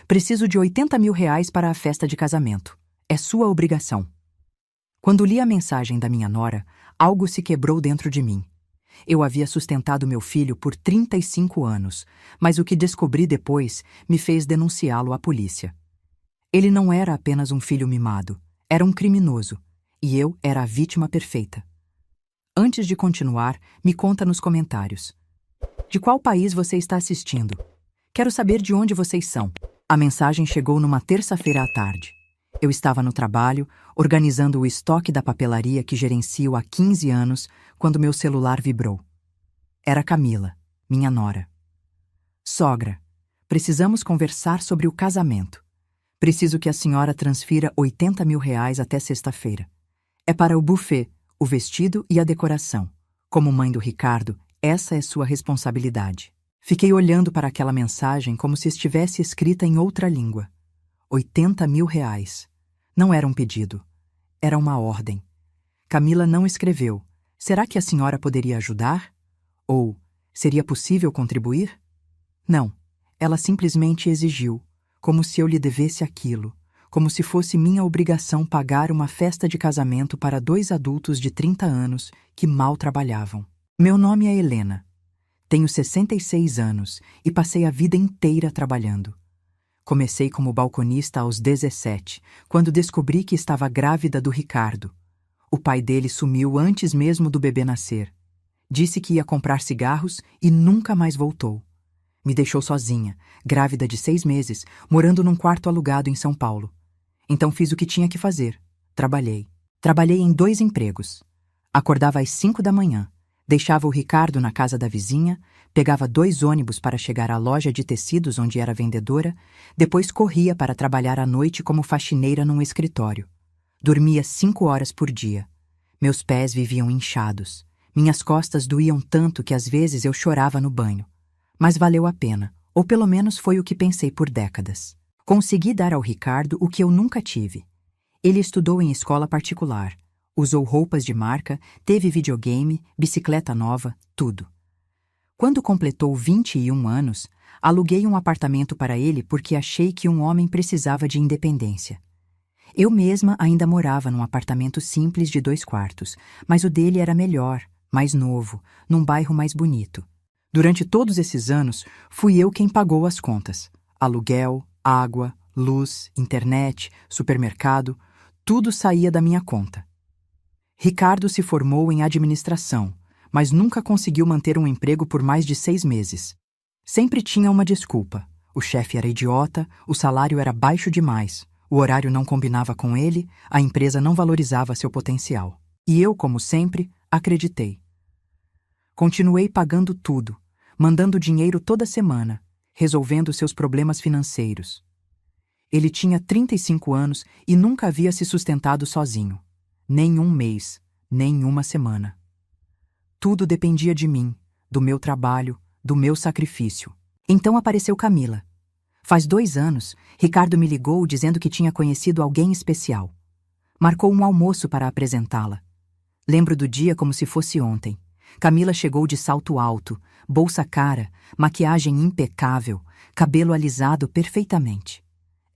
Preciso de 80 mil reais para a festa de casamento. É sua obrigação. Quando li a mensagem da minha nora, algo se quebrou dentro de mim. Eu havia sustentado meu filho por 35 anos, mas o que descobri depois me fez denunciá-lo à polícia. Ele não era apenas um filho mimado, era um criminoso, e eu era a vítima perfeita. Antes de continuar, me conta nos comentários. De qual país você está assistindo? Quero saber de onde vocês são. A mensagem chegou numa terça-feira à tarde. Eu estava no trabalho, organizando o estoque da papelaria que gerencio há 15 anos, quando meu celular vibrou. Era Camila, minha nora. Sogra, precisamos conversar sobre o casamento. Preciso que a senhora transfira 80 mil reais até sexta-feira. É para o buffet, o vestido e a decoração. Como mãe do Ricardo, essa é sua responsabilidade. Fiquei olhando para aquela mensagem como se estivesse escrita em outra língua. 80 mil reais. Não era um pedido. Era uma ordem. Camila não escreveu. Será que a senhora poderia ajudar? Ou, seria possível contribuir? Não. Ela simplesmente exigiu, como se eu lhe devesse aquilo, como se fosse minha obrigação pagar uma festa de casamento para 2 adultos de 30 anos que mal trabalhavam. Meu nome é Helena. Tenho 66 anos e passei a vida inteira trabalhando. Comecei como balconista aos 17, quando descobri que estava grávida do Ricardo. O pai dele sumiu antes mesmo do bebê nascer. Disse que ia comprar cigarros e nunca mais voltou. Me deixou sozinha, grávida de 6 meses, morando num quarto alugado em São Paulo. Então fiz o que tinha que fazer. Trabalhei. Trabalhei em 2 empregos. Acordava às 5 da manhã. Deixava o Ricardo na casa da vizinha, pegava 2 ônibus para chegar à loja de tecidos onde era vendedora, depois corria para trabalhar à noite como faxineira num escritório. Dormia 5 horas por dia. Meus pés viviam inchados. Minhas costas doíam tanto que às vezes eu chorava no banho. Mas valeu a pena, ou pelo menos foi o que pensei por décadas. Consegui dar ao Ricardo o que eu nunca tive. Ele estudou em escola particular. Usou roupas de marca, teve videogame, bicicleta nova, tudo. Quando completou 21 anos, aluguei um apartamento para ele porque achei que um homem precisava de independência. Eu mesma ainda morava num apartamento simples de 2 quartos, mas o dele era melhor, mais novo, num bairro mais bonito. Durante todos esses anos, fui eu quem pagou as contas. Aluguel, água, luz, internet, supermercado, tudo saía da minha conta. Ricardo se formou em administração, mas nunca conseguiu manter um emprego por mais de 6 meses. Sempre tinha uma desculpa. O chefe era idiota, o salário era baixo demais, o horário não combinava com ele, a empresa não valorizava seu potencial. E eu, como sempre, acreditei. Continuei pagando tudo, mandando dinheiro toda semana, resolvendo seus problemas financeiros. Ele tinha 35 anos e nunca havia se sustentado sozinho. Nem um mês, nem uma semana. Tudo dependia de mim, do meu trabalho, do meu sacrifício. Então apareceu Camila. Faz 2 anos, Ricardo me ligou dizendo que tinha conhecido alguém especial. Marcou um almoço para apresentá-la. Lembro do dia como se fosse ontem. Camila chegou de salto alto, bolsa cara, maquiagem impecável, cabelo alisado perfeitamente.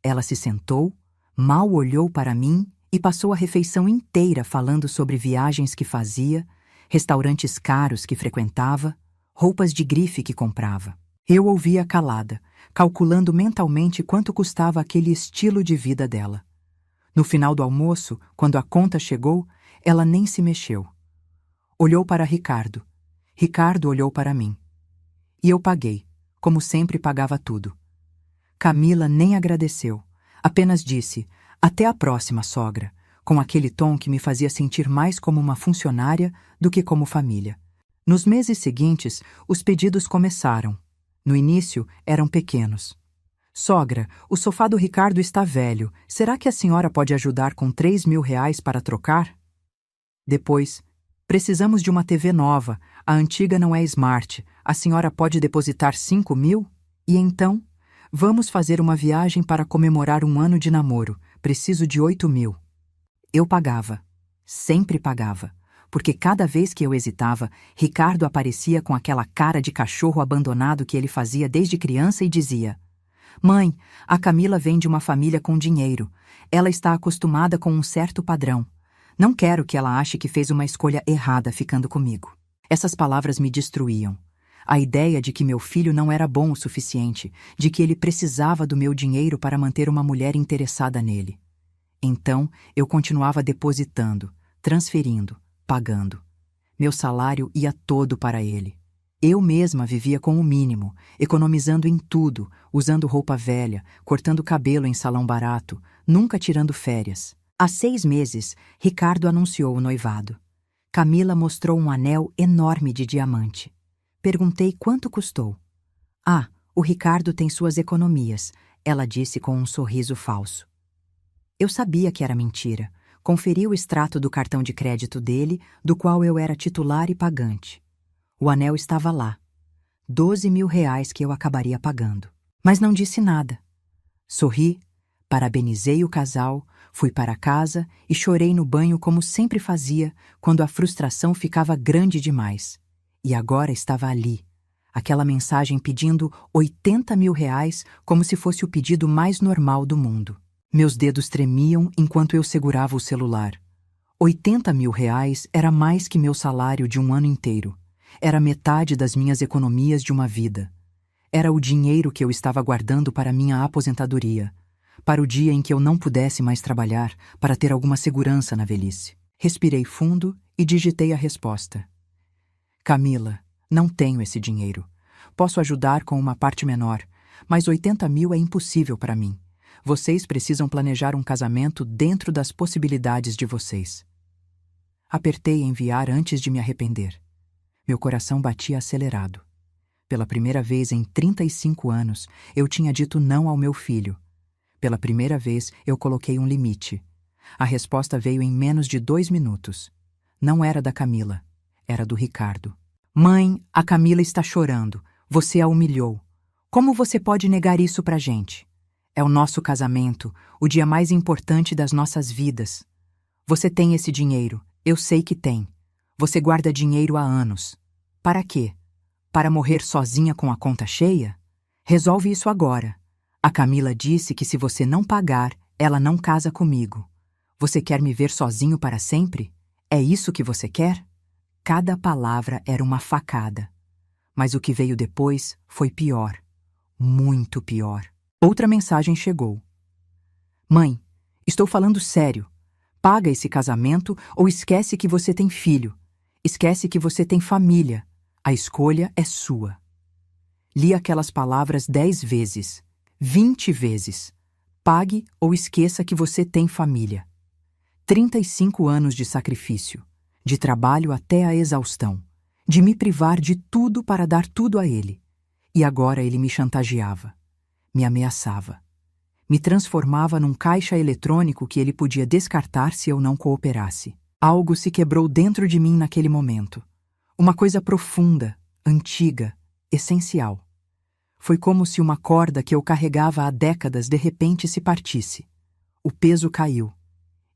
Ela se sentou, mal olhou para mim e passou a refeição inteira falando sobre viagens que fazia, restaurantes caros que frequentava, roupas de grife que comprava. Eu ouvia calada, calculando mentalmente quanto custava aquele estilo de vida dela. No final do almoço, quando a conta chegou, ela nem se mexeu. Olhou para Ricardo. Ricardo olhou para mim. E eu paguei, como sempre pagava tudo. Camila nem agradeceu, apenas disse: "Até a próxima, sogra", com aquele tom que me fazia sentir mais como uma funcionária do que como família. Nos meses seguintes, os pedidos começaram. No início, eram pequenos. "Sogra, o sofá do Ricardo está velho. Será que a senhora pode ajudar com 3 mil reais para trocar?" Depois, "Precisamos de uma TV nova. A antiga não é smart. A senhora pode depositar 5 mil? E então, vamos fazer uma viagem para comemorar 1 ano de namoro. Preciso de 8 mil. Eu pagava. Sempre pagava. Porque cada vez que eu hesitava, Ricardo aparecia com aquela cara de cachorro abandonado que ele fazia desde criança e dizia: Mãe, a Camila vem de uma família com dinheiro. Ela está acostumada com um certo padrão. Não quero que ela ache que fez uma escolha errada ficando comigo. Essas palavras me destruíam. A ideia de que meu filho não era bom o suficiente, de que ele precisava do meu dinheiro para manter uma mulher interessada nele. Então, eu continuava depositando, transferindo, pagando. Meu salário ia todo para ele. Eu mesma vivia com o mínimo, economizando em tudo, usando roupa velha, cortando cabelo em salão barato, nunca tirando férias. Há 6 meses, Ricardo anunciou o noivado. Camila mostrou um anel enorme de diamante. Perguntei quanto custou. Ah, o Ricardo tem suas economias, ela disse com um sorriso falso. Eu sabia que era mentira. Conferi o extrato do cartão de crédito dele, do qual eu era titular e pagante. O anel estava lá. 12.000 que eu acabaria pagando. Mas não disse nada. Sorri, parabenizei o casal, fui para casa e chorei no banho como sempre fazia quando a frustração ficava grande demais. E agora estava ali, aquela mensagem pedindo 80.000 como se fosse o pedido mais normal do mundo. Meus dedos tremiam enquanto eu segurava o celular. 80.000 era mais que meu salário de um ano inteiro. Era metade das minhas economias de uma vida. Era o dinheiro que eu estava guardando para minha aposentadoria, para o dia em que eu não pudesse mais trabalhar, para ter alguma segurança na velhice. Respirei fundo e digitei a resposta. Camila, não tenho esse dinheiro. Posso ajudar com uma parte menor, mas 80.000 é impossível para mim. Vocês precisam planejar um casamento dentro das possibilidades de vocês. Apertei enviar antes de me arrepender. Meu coração batia acelerado. Pela primeira vez em 35 anos, eu tinha dito não ao meu filho. Pela primeira vez, eu coloquei um limite. A resposta veio em menos de 2 minutos. Não era da Camila, era do Ricardo. Mãe, a Camila está chorando. Você a humilhou. Como você pode negar isso pra gente? É o nosso casamento, o dia mais importante das nossas vidas. Você tem esse dinheiro, eu sei que tem. Você guarda dinheiro há anos. Para quê? Para morrer sozinha com a conta cheia? Resolve isso agora. A Camila disse que se você não pagar, ela não casa comigo. Você quer me ver sozinho para sempre? É isso que você quer? Cada palavra era uma facada. Mas o que veio depois foi pior. Muito pior. Outra mensagem chegou. Mãe, estou falando sério. Paga esse casamento ou esquece que você tem filho. Esquece que você tem família. A escolha é sua. Li aquelas palavras 10 vezes, 20 vezes. Pague ou esqueça que você tem família. 35 anos de sacrifício, de trabalho até a exaustão, de me privar de tudo para dar tudo a ele. E agora ele me chantageava, me ameaçava, me transformava num caixa eletrônico que ele podia descartar se eu não cooperasse. Algo se quebrou dentro de mim naquele momento. Uma coisa profunda, antiga, essencial. Foi como se uma corda que eu carregava há décadas de repente se partisse. O peso caiu.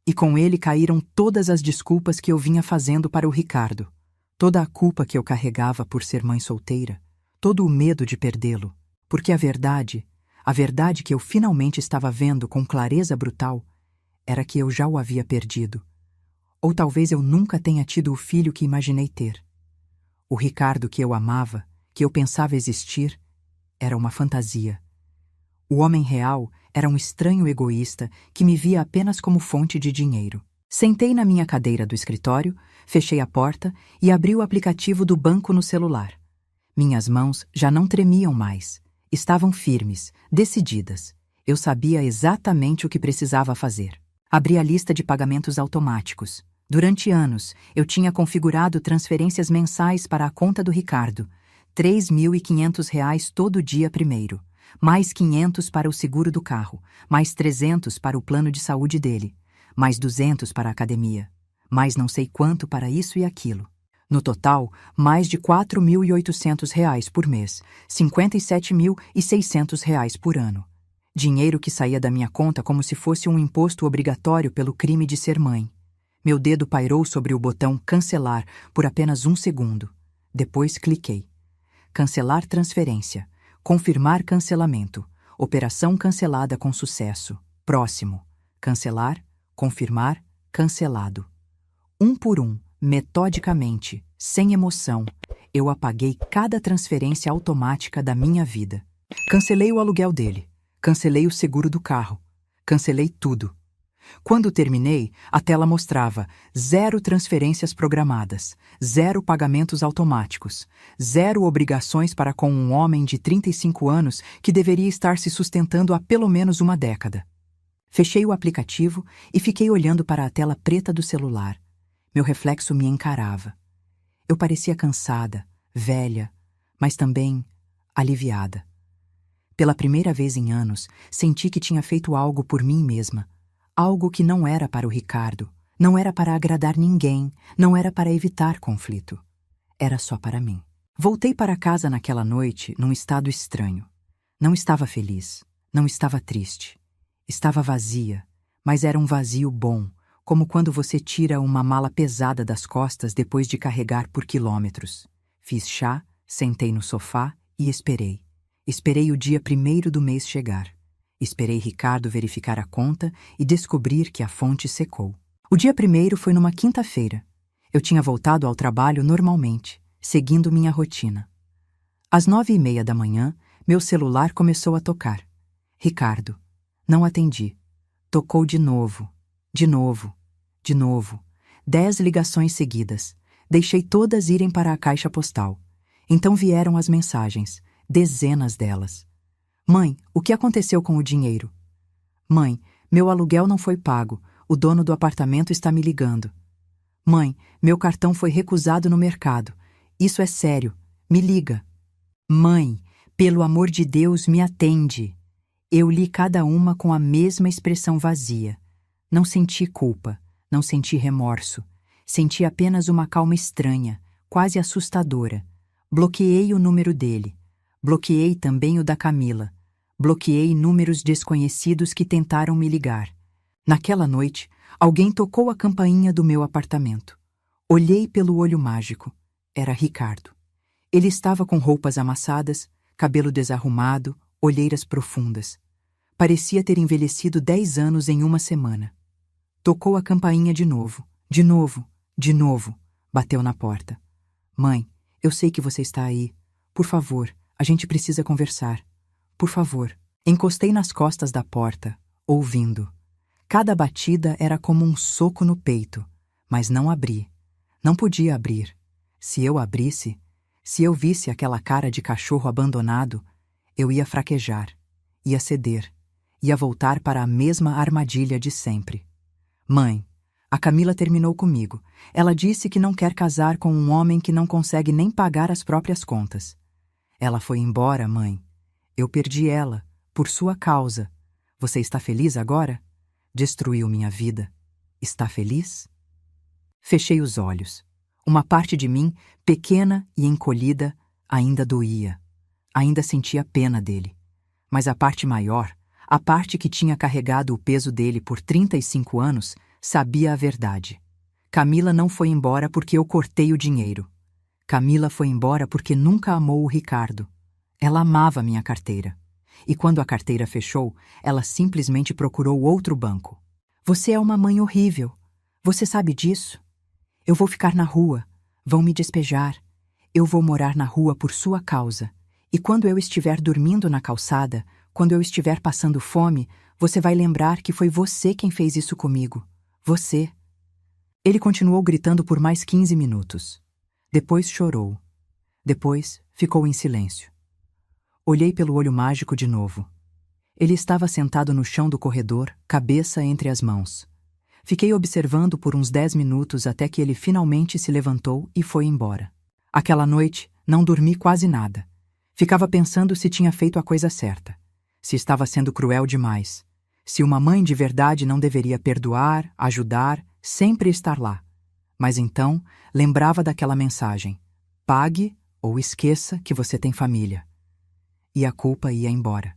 E com ele caíram todas as desculpas que eu vinha fazendo para o Ricardo. Toda a culpa que eu carregava por ser mãe solteira. Todo o medo de perdê-lo. Porque a verdade que eu finalmente estava vendo com clareza brutal, era que eu já o havia perdido. Ou talvez eu nunca tenha tido o filho que imaginei ter. O Ricardo que eu amava, que eu pensava existir, era uma fantasia. O homem real era um estranho egoísta que me via apenas como fonte de dinheiro. Sentei na minha cadeira do escritório, fechei a porta e abri o aplicativo do banco no celular. Minhas mãos já não tremiam mais. Estavam firmes, decididas. Eu sabia exatamente o que precisava fazer. Abri a lista de pagamentos automáticos. Durante anos, eu tinha configurado transferências mensais para a conta do Ricardo. R$ 3.500 todo dia primeiro. Mais 500 para o seguro do carro. Mais 300 para o plano de saúde dele. Mais 200 para a academia. Mais não sei quanto para isso e aquilo. No total, mais de R$ 4.800 por mês. R$ 57.600 por ano. Dinheiro que saía da minha conta como se fosse um imposto obrigatório pelo crime de ser mãe. Meu dedo pairou sobre o botão cancelar por apenas 1 segundo. Depois cliquei. Cancelar transferência. Confirmar cancelamento. Operação cancelada com sucesso. Próximo. Cancelar, confirmar, cancelado. Um por um, metodicamente, sem emoção, eu apaguei cada transferência automática da minha vida. Cancelei o aluguel dele. Cancelei o seguro do carro. Cancelei tudo. Quando terminei, a tela mostrava 0 transferências programadas, 0 pagamentos automáticos, 0 obrigações para com um homem de 35 anos que deveria estar se sustentando há pelo menos uma década. Fechei o aplicativo e fiquei olhando para a tela preta do celular. Meu reflexo me encarava. Eu parecia cansada, velha, mas também aliviada. Pela primeira vez em anos, senti que tinha feito algo por mim mesma. Algo que não era para o Ricardo, não era para agradar ninguém, não era para evitar conflito. Era só para mim. Voltei para casa naquela noite num estado estranho. Não estava feliz, não estava triste. Estava vazia, mas era um vazio bom, como quando você tira uma mala pesada das costas depois de carregar por quilômetros. Fiz chá, sentei no sofá e esperei. Esperei o dia 1º do mês chegar. Esperei Ricardo verificar a conta e descobrir que a fonte secou. O dia 1º foi numa quinta-feira. Eu tinha voltado ao trabalho normalmente, seguindo minha rotina. Às 9h30 da manhã, meu celular começou a tocar. Ricardo. Não atendi. Tocou de novo, de novo, de novo. 10 ligações seguidas. Deixei todas irem para a caixa postal. Então vieram as mensagens, dezenas delas. Mãe, o que aconteceu com o dinheiro? Mãe, meu aluguel não foi pago. O dono do apartamento está me ligando. Mãe, meu cartão foi recusado no mercado. Isso é sério. Me liga. Mãe, pelo amor de Deus, me atende. Eu li cada uma com a mesma expressão vazia. Não senti culpa, não senti remorso. Senti apenas uma calma estranha, quase assustadora. Bloqueei o número dele. Bloqueei também o da Camila. Bloqueei números desconhecidos que tentaram me ligar. Naquela noite, alguém tocou a campainha do meu apartamento. Olhei pelo olho mágico. Era Ricardo. Ele estava com roupas amassadas, cabelo desarrumado, olheiras profundas. Parecia ter envelhecido 10 anos em uma semana. Tocou a campainha de novo, de novo, de novo. Bateu na porta. Mãe, eu sei que você está aí. Por favor, a gente precisa conversar. Por favor. Encostei nas costas da porta, ouvindo. Cada batida era como um soco no peito, mas não abri. Não podia abrir. Se eu abrisse, se eu visse aquela cara de cachorro abandonado, eu ia fraquejar, ia ceder, ia voltar para a mesma armadilha de sempre. Mãe, a Camila terminou comigo. Ela disse que não quer casar com um homem que não consegue nem pagar as próprias contas. Ela foi embora, mãe. Eu perdi ela, por sua causa. Você está feliz agora? Destruiu minha vida. Está feliz? Fechei os olhos. Uma parte de mim, pequena e encolhida, ainda doía. Ainda sentia pena dele. Mas a parte maior, a parte que tinha carregado o peso dele por 35 anos, sabia a verdade. Camila não foi embora porque eu cortei o dinheiro. Camila foi embora porque nunca amou o Ricardo. Ela amava minha carteira. E quando a carteira fechou, ela simplesmente procurou outro banco. Você é uma mãe horrível. Você sabe disso? Eu vou ficar na rua. Vão me despejar. Eu vou morar na rua por sua causa. E quando eu estiver dormindo na calçada, quando eu estiver passando fome, você vai lembrar que foi você quem fez isso comigo. Você. Ele continuou gritando por mais 15 minutos. Depois chorou. Depois ficou em silêncio. Olhei pelo olho mágico de novo. Ele estava sentado no chão do corredor, cabeça entre as mãos. Fiquei observando por uns 10 minutos até que ele finalmente se levantou e foi embora. Aquela noite, não dormi quase nada. Ficava pensando se tinha feito a coisa certa. Se estava sendo cruel demais. Se uma mãe de verdade não deveria perdoar, ajudar, sempre estar lá. Mas então, lembrava daquela mensagem. Pague ou esqueça que você tem família. E a culpa ia embora.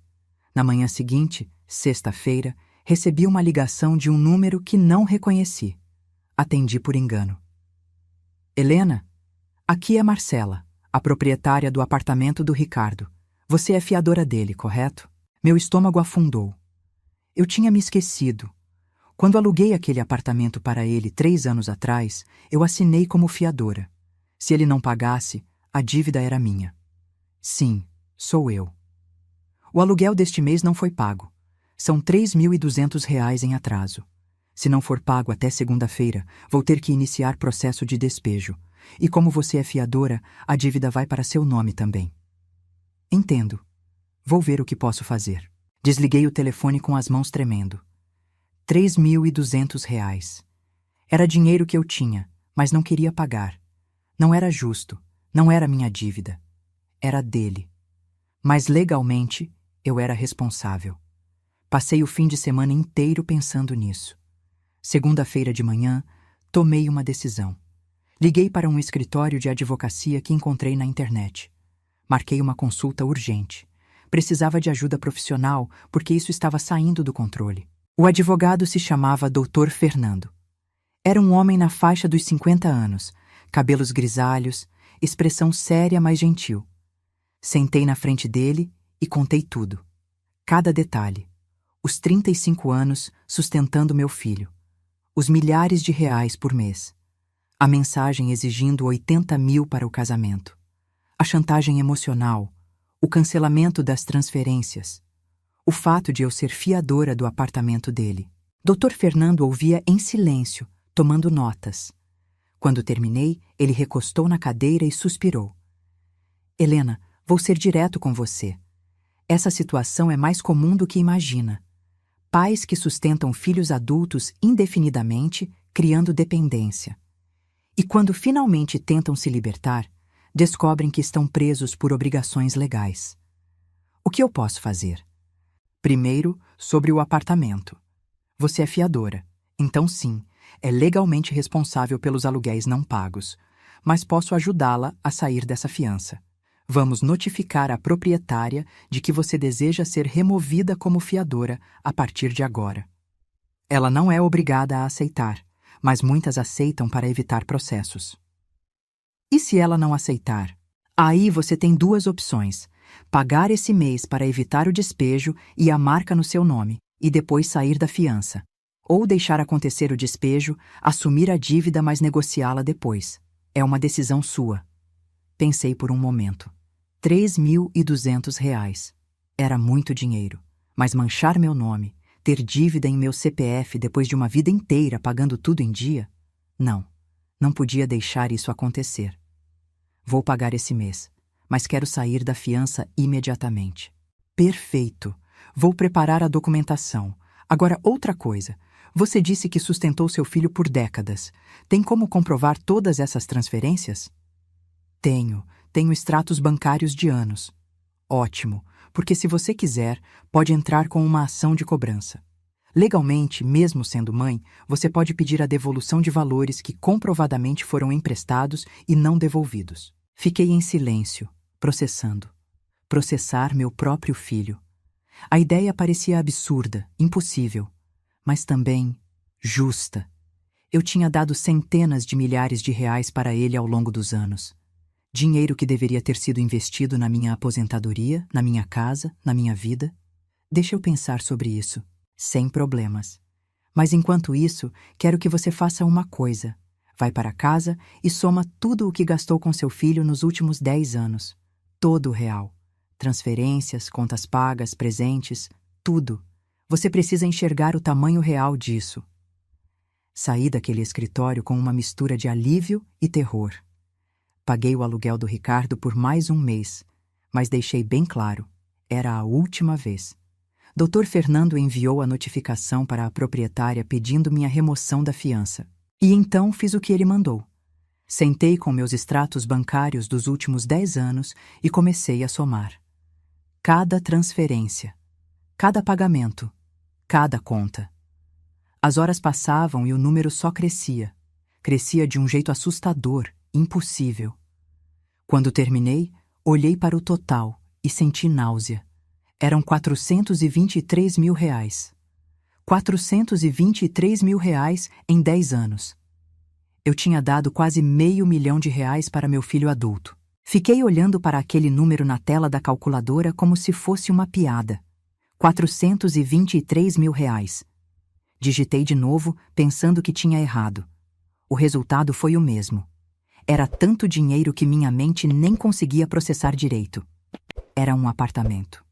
Na manhã seguinte, sexta-feira, recebi uma ligação de um número que não reconheci. Atendi por engano. Helena, aqui é Marcela, a proprietária do apartamento do Ricardo. Você é fiadora dele, correto? Meu estômago afundou. Eu tinha me esquecido. Quando aluguei aquele apartamento para ele 3 anos atrás, eu assinei como fiadora. Se ele não pagasse, a dívida era minha. Sim, sou eu. O aluguel deste mês não foi pago. São R$ 3.200 em atraso. Se não for pago até segunda-feira, vou ter que iniciar processo de despejo. E como você é fiadora, a dívida vai para seu nome também. Entendo. Vou ver o que posso fazer. Desliguei o telefone com as mãos tremendo. R$ 3.200. Era dinheiro que eu tinha, mas não queria pagar. Não era justo, não era minha dívida. Era dele. Mas legalmente, eu era responsável. Passei o fim de semana inteiro pensando nisso. Segunda-feira de manhã, tomei uma decisão. Liguei para um escritório de advocacia que encontrei na internet. Marquei uma consulta urgente. Precisava de ajuda profissional porque isso estava saindo do controle. O advogado se chamava Dr. Fernando. Era um homem na faixa dos 50 anos, cabelos grisalhos, expressão séria, mas gentil. Sentei na frente dele e contei tudo. Cada detalhe. Os 35 anos sustentando meu filho. Os milhares de reais por mês. A mensagem exigindo 80 mil para o casamento. A chantagem emocional. O cancelamento das transferências. O fato de eu ser fiadora do apartamento dele. Dr. Fernando ouvia em silêncio, tomando notas. Quando terminei, ele recostou na cadeira e suspirou. Helena, vou ser direto com você. Essa situação é mais comum do que imagina. Pais que sustentam filhos adultos indefinidamente, criando dependência. E quando finalmente tentam se libertar, descobrem que estão presos por obrigações legais. O que eu posso fazer? Primeiro, sobre o apartamento. Você é fiadora, então sim, é legalmente responsável pelos aluguéis não pagos, mas posso ajudá-la a sair dessa fiança. Vamos notificar a proprietária de que você deseja ser removida como fiadora a partir de agora. Ela não é obrigada a aceitar, mas muitas aceitam para evitar processos. E se ela não aceitar? Aí você tem 2 opções: pagar esse mês para evitar o despejo e a marca no seu nome, e depois sair da fiança. Ou deixar acontecer o despejo, assumir a dívida, mas negociá-la depois. É uma decisão sua. Pensei por um momento. R$ 3.200. Era muito dinheiro, mas manchar meu nome, ter dívida em meu CPF depois de uma vida inteira pagando tudo em dia? Não podia deixar isso acontecer. Vou pagar esse mês, mas quero sair da fiança imediatamente. Perfeito! Vou preparar a documentação. Agora, outra coisa. Você disse que sustentou seu filho por décadas. Tem como comprovar todas essas transferências? Tenho extratos bancários de anos. Ótimo, porque se você quiser, pode entrar com uma ação de cobrança. Legalmente, mesmo sendo mãe, você pode pedir a devolução de valores que comprovadamente foram emprestados e não devolvidos. Fiquei em silêncio, processando. Processar meu próprio filho. A ideia parecia absurda, impossível, mas também justa. Eu tinha dado centenas de milhares de reais para ele ao longo dos anos. Dinheiro que deveria ter sido investido na minha aposentadoria, na minha casa, na minha vida. Deixa eu pensar sobre isso, sem problemas. Mas enquanto isso, quero que você faça uma coisa. Vai para casa e soma tudo o que gastou com seu filho nos últimos 10 anos. Todo o real. Transferências, contas pagas, presentes, tudo. Você precisa enxergar o tamanho real disso. Saí daquele escritório com uma mistura de alívio e terror. Paguei o aluguel do Ricardo por mais um mês, mas deixei bem claro, era a última vez. Dr. Fernando enviou a notificação para a proprietária pedindo minha remoção da fiança. E então fiz o que ele mandou. Sentei com meus extratos bancários dos últimos 10 anos e comecei a somar. Cada transferência, cada pagamento, cada conta. As horas passavam e o número só crescia. Crescia de um jeito assustador, impossível. Quando terminei, olhei para o total e senti náusea. Eram R$ 423 mil. R$ 423 mil em 10 anos. Eu tinha dado quase R$ 500 mil para meu filho adulto. Fiquei olhando para aquele número na tela da calculadora como se fosse uma piada. R$ 423 mil. Digitei de novo, pensando que tinha errado. O resultado foi o mesmo. Era tanto dinheiro que minha mente nem conseguia processar direito. Era um apartamento.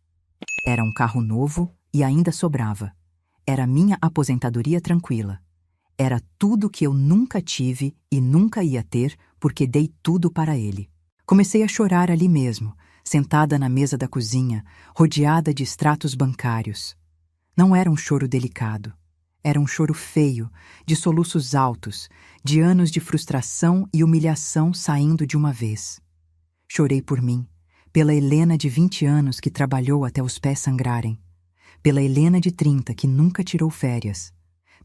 Era um carro novo e ainda sobrava. Era minha aposentadoria tranquila. Era tudo que eu nunca tive e nunca ia ter porque dei tudo para ele. Comecei a chorar ali mesmo, sentada na mesa da cozinha, rodeada de extratos bancários. Não era um choro delicado. Era um choro feio, de soluços altos, de anos de frustração e humilhação saindo de uma vez. Chorei por mim, pela Helena de 20 anos que trabalhou até os pés sangrarem, pela Helena de 30 que nunca tirou férias,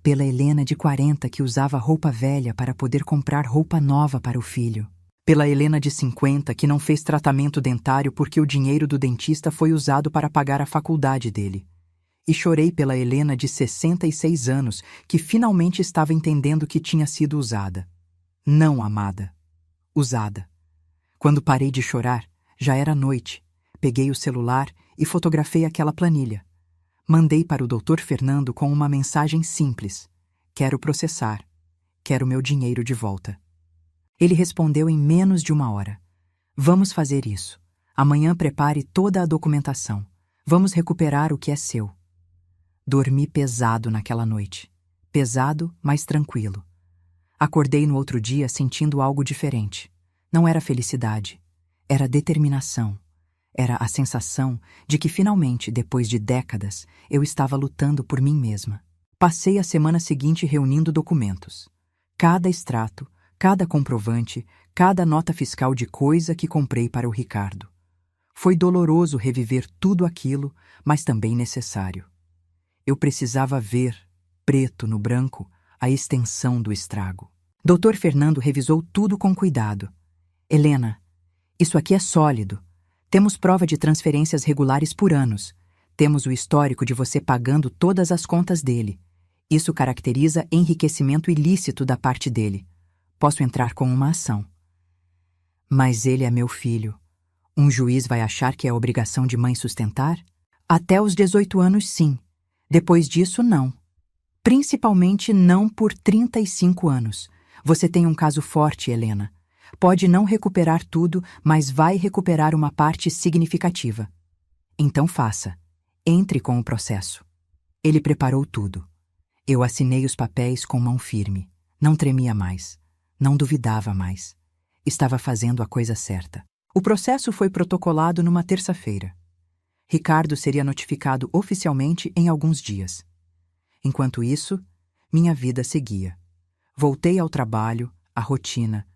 pela Helena de 40 que usava roupa velha para poder comprar roupa nova para o filho, pela Helena de 50 que não fez tratamento dentário porque o dinheiro do dentista foi usado para pagar a faculdade dele. E chorei pela Helena de 66 anos, que finalmente estava entendendo que tinha sido usada. Não amada. Usada. Quando parei de chorar, já era noite. Peguei o celular e fotografei aquela planilha. Mandei para o Dr. Fernando com uma mensagem simples. Quero processar. Quero meu dinheiro de volta. Ele respondeu em menos de 1 hora. Vamos fazer isso. Amanhã prepare toda a documentação. Vamos recuperar o que é seu. Dormi pesado naquela noite. Pesado, mas tranquilo. Acordei no outro dia sentindo algo diferente. Não era felicidade. Era determinação. Era a sensação de que finalmente, depois de décadas, eu estava lutando por mim mesma. Passei a semana seguinte reunindo documentos. Cada extrato, cada comprovante, cada nota fiscal de coisa que comprei para o Ricardo. Foi doloroso reviver tudo aquilo, mas também necessário. Eu precisava ver, preto no branco, a extensão do estrago. Dr. Fernando revisou tudo com cuidado. Helena, isso aqui é sólido. Temos prova de transferências regulares por anos. Temos o histórico de você pagando todas as contas dele. Isso caracteriza enriquecimento ilícito da parte dele. Posso entrar com uma ação. Mas ele é meu filho. Um juiz vai achar que é obrigação de mãe sustentar? Até os 18 anos, sim. Depois disso, não. Principalmente não por 35 anos. Você tem um caso forte, Helena. Pode não recuperar tudo, mas vai recuperar uma parte significativa. Então faça. Entre com o processo. Ele preparou tudo. Eu assinei os papéis com mão firme. Não tremia mais. Não duvidava mais. Estava fazendo a coisa certa. O processo foi protocolado numa terça-feira. Ricardo seria notificado oficialmente em alguns dias. Enquanto isso, minha vida seguia. Voltei ao trabalho, à rotina,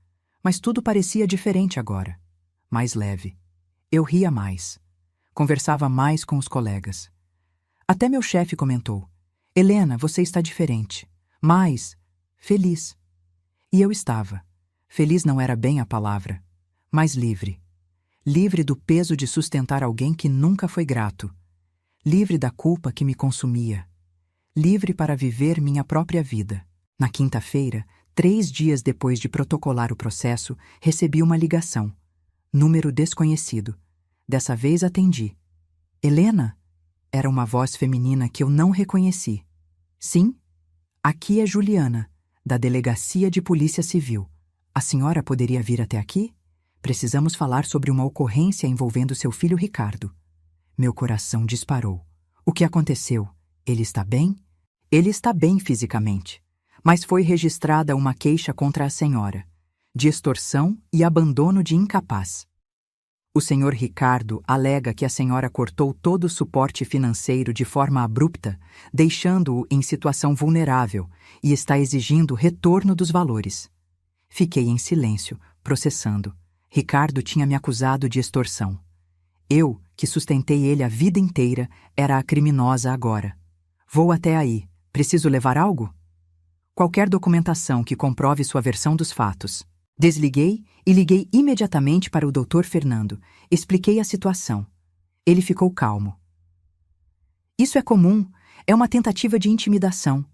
mas tudo parecia diferente agora. Mais leve. Eu ria mais. Conversava mais com os colegas. Até meu chefe comentou: Helena, você está diferente. Mais feliz. E eu estava. Feliz não era bem a palavra, mas livre. Livre do peso de sustentar alguém que nunca foi grato. Livre da culpa que me consumia. Livre para viver minha própria vida. Na quinta-feira, 3 dias depois de protocolar o processo, recebi uma ligação. Número desconhecido. Dessa vez atendi. Helena? Era uma voz feminina que eu não reconheci. Sim? Aqui é Juliana, da Delegacia de Polícia Civil. A senhora poderia vir até aqui? Precisamos falar sobre uma ocorrência envolvendo seu filho Ricardo. Meu coração disparou. O que aconteceu? Ele está bem? Ele está bem fisicamente, mas foi registrada uma queixa contra a senhora, de extorsão e abandono de incapaz. O senhor Ricardo alega que a senhora cortou todo o suporte financeiro de forma abrupta, deixando-o em situação vulnerável e está exigindo retorno dos valores. Fiquei em silêncio, processando. Ricardo tinha me acusado de extorsão. Eu, que sustentei ele a vida inteira, era a criminosa agora. Vou até aí. Preciso levar algo? Qualquer documentação que comprove sua versão dos fatos. Desliguei e liguei imediatamente para o Dr. Fernando. Expliquei a situação. Ele ficou calmo. Isso é comum. É uma tentativa de intimidação.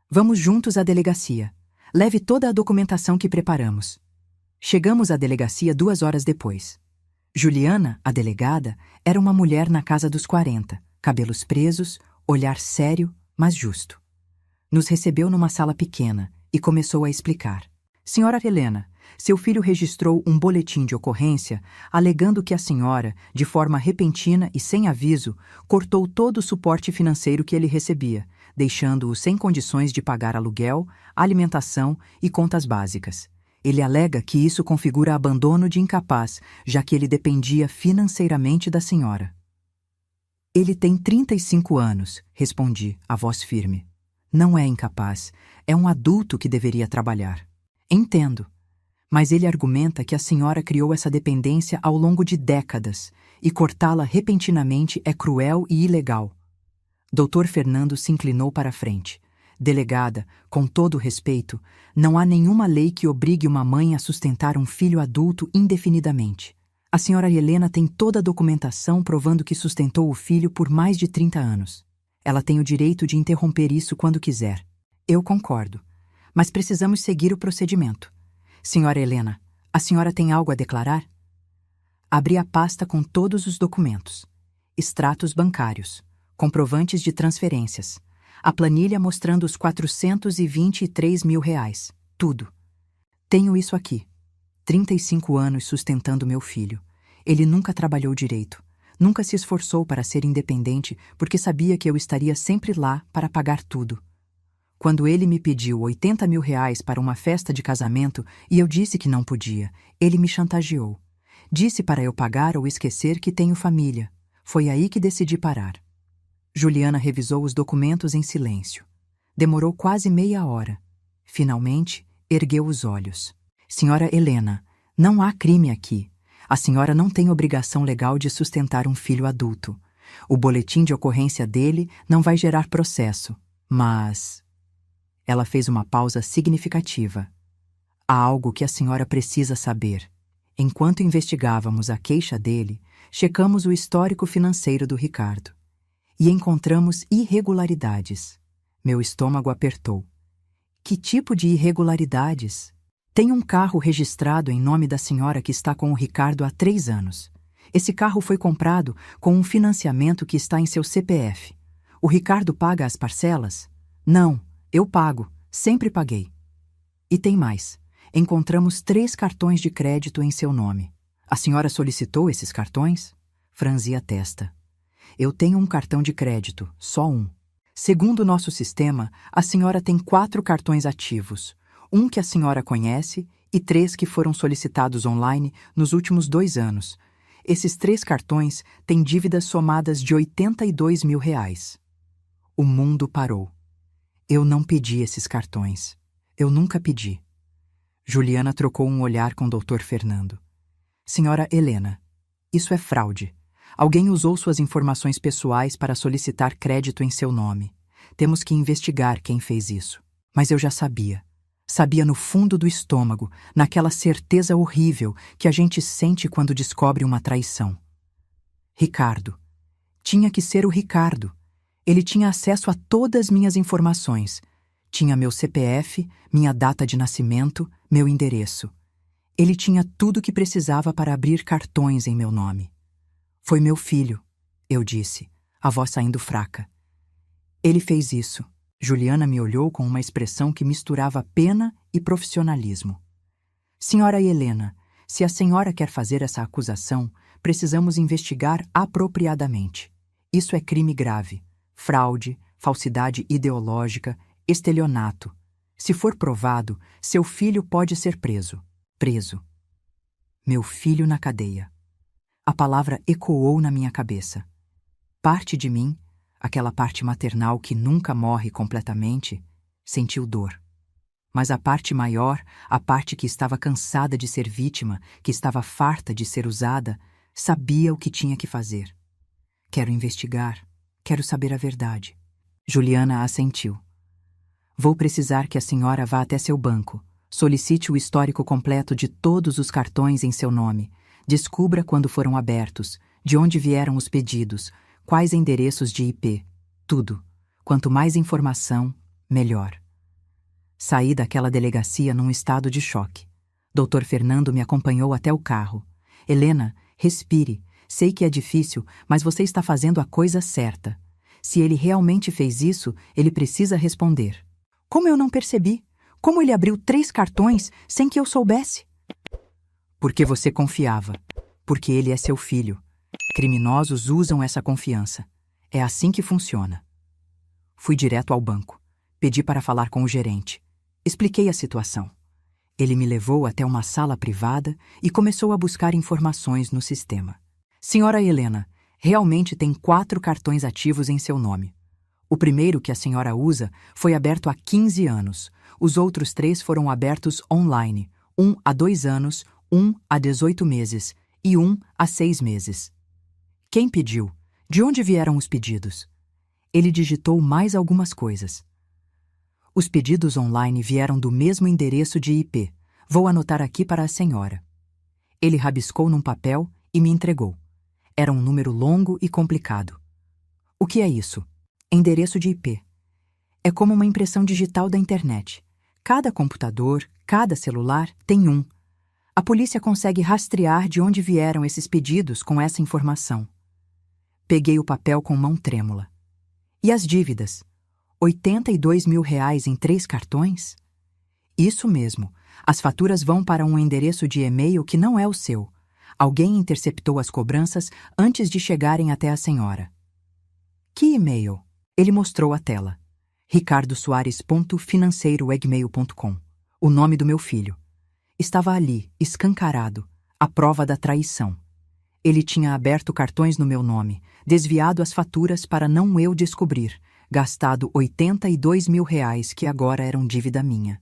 Vamos juntos à delegacia. Leve toda a documentação que preparamos. Chegamos à delegacia 2 horas depois. Juliana, a delegada, era uma mulher na casa dos 40, cabelos presos, olhar sério, mas justo. Nos recebeu numa sala pequena e começou a explicar. Senhora Helena, seu filho registrou um boletim de ocorrência alegando que a senhora, de forma repentina e sem aviso, cortou todo o suporte financeiro que ele recebia, deixando-o sem condições de pagar aluguel, alimentação e contas básicas. Ele alega que isso configura abandono de incapaz, já que ele dependia financeiramente da senhora. Ele tem 35 anos, respondi, a voz firme. Não é incapaz, é um adulto que deveria trabalhar. Entendo. Mas ele argumenta que a senhora criou essa dependência ao longo de décadas e cortá-la repentinamente é cruel e ilegal. Dr. Fernando se inclinou para a frente. Delegada, com todo respeito, não há nenhuma lei que obrigue uma mãe a sustentar um filho adulto indefinidamente. A senhora Helena tem toda a documentação provando que sustentou o filho por mais de 30 anos. Ela tem o direito de interromper isso quando quiser. Eu concordo. Mas precisamos seguir o procedimento. Senhora Helena, a senhora tem algo a declarar? Abri a pasta com todos os documentos. Extratos bancários, comprovantes de transferências, a planilha mostrando os R$ 423 mil, tudo. Tenho isso aqui. 35 anos sustentando meu filho. Ele nunca trabalhou direito, nunca se esforçou para ser independente porque sabia que eu estaria sempre lá para pagar tudo. Quando ele me pediu R$ 80 mil para uma festa de casamento e eu disse que não podia, ele me chantageou. Disse para eu pagar ou esquecer que tenho família. Foi aí que decidi parar. Juliana revisou os documentos em silêncio. Demorou quase meia hora. Finalmente, ergueu os olhos. Senhora Helena, não há crime aqui. A senhora não tem obrigação legal de sustentar um filho adulto. O boletim de ocorrência dele não vai gerar processo, mas... Ela fez uma pausa significativa. Há algo que a senhora precisa saber. Enquanto investigávamos a queixa dele, checamos o histórico financeiro do Ricardo. E encontramos irregularidades. Meu estômago apertou. Que tipo de irregularidades? Tem um carro registrado em nome da senhora que está com o Ricardo há 3 anos. Esse carro foi comprado com um financiamento que está em seu CPF. O Ricardo paga as parcelas? Não. Eu pago, sempre paguei. E tem mais. Encontramos 3 cartões de crédito em seu nome. A senhora solicitou esses cartões? Franzi a testa. Eu tenho um cartão de crédito, só um. Segundo nosso sistema, a senhora tem 4 cartões ativos. Um que a senhora conhece e 3 que foram solicitados online nos últimos 2 anos. Esses 3 cartões têm dívidas somadas de R$ 82 mil. O mundo parou. Eu não pedi esses cartões. Eu nunca pedi. Juliana trocou um olhar com o Dr. Fernando. Senhora Helena, isso é fraude. Alguém usou suas informações pessoais para solicitar crédito em seu nome. Temos que investigar quem fez isso. Mas eu já sabia. Sabia no fundo do estômago, naquela certeza horrível que a gente sente quando descobre uma traição. Ricardo. Tinha que ser o Ricardo. Ele tinha acesso a todas minhas informações. Tinha meu CPF, minha data de nascimento, meu endereço. Ele tinha tudo o que precisava para abrir cartões em meu nome. Foi meu filho, eu disse, a voz saindo fraca. Ele fez isso. Juliana me olhou com uma expressão que misturava pena e profissionalismo. Senhora Helena, se a senhora quer fazer essa acusação, precisamos investigar apropriadamente. Isso é crime grave. Fraude, falsidade ideológica, estelionato. Se for provado, seu filho pode ser preso. Preso. Meu filho na cadeia. A palavra ecoou na minha cabeça. Parte de mim, aquela parte maternal que nunca morre completamente, sentiu dor. Mas a parte maior, a parte que estava cansada de ser vítima, que estava farta de ser usada, sabia o que tinha que fazer. Quero investigar. Quero saber a verdade. Juliana assentiu. Vou precisar que a senhora vá até seu banco. Solicite o histórico completo de todos os cartões em seu nome. Descubra quando foram abertos, de onde vieram os pedidos, quais endereços de IP. Tudo. Quanto mais informação, melhor. Saí daquela delegacia num estado de choque. Dr. Fernando me acompanhou até o carro. Helena, respire. Sei que é difícil, mas você está fazendo a coisa certa. Se ele realmente fez isso, ele precisa responder. Como eu não percebi? Como ele abriu 3 cartões sem que eu soubesse? Porque você confiava. Porque ele é seu filho. Criminosos usam essa confiança. É assim que funciona. Fui direto ao banco. Pedi para falar com o gerente. Expliquei a situação. Ele me levou até uma sala privada e começou a buscar informações no sistema. Senhora Helena, realmente tem 4 cartões ativos em seu nome. O primeiro que a senhora usa foi aberto há 15 anos. Os outros 3 foram abertos online. Um há 2 anos, um há 18 meses e um há 6 meses. Quem pediu? De onde vieram os pedidos? Ele digitou mais algumas coisas. Os pedidos online vieram do mesmo endereço de IP. Vou anotar aqui para a senhora. Ele rabiscou num papel e me entregou. Era um número longo e complicado. O que é isso? Endereço de IP. É como uma impressão digital da internet. Cada computador, cada celular tem um. A polícia consegue rastrear de onde vieram esses pedidos com essa informação. Peguei o papel com mão trêmula. E as dívidas? R$82 mil em 3 cartões? Isso mesmo. As faturas vão para um endereço de e-mail que não é o seu. Alguém interceptou as cobranças antes de chegarem até a senhora. Que e-mail? Ele mostrou a tela. ricardosoares.financeiro@gmail.com. O nome do meu filho. Estava ali, escancarado, a prova da traição. Ele tinha aberto cartões no meu nome, desviado as faturas para não eu descobrir, gastado R$82 mil que agora eram dívida minha.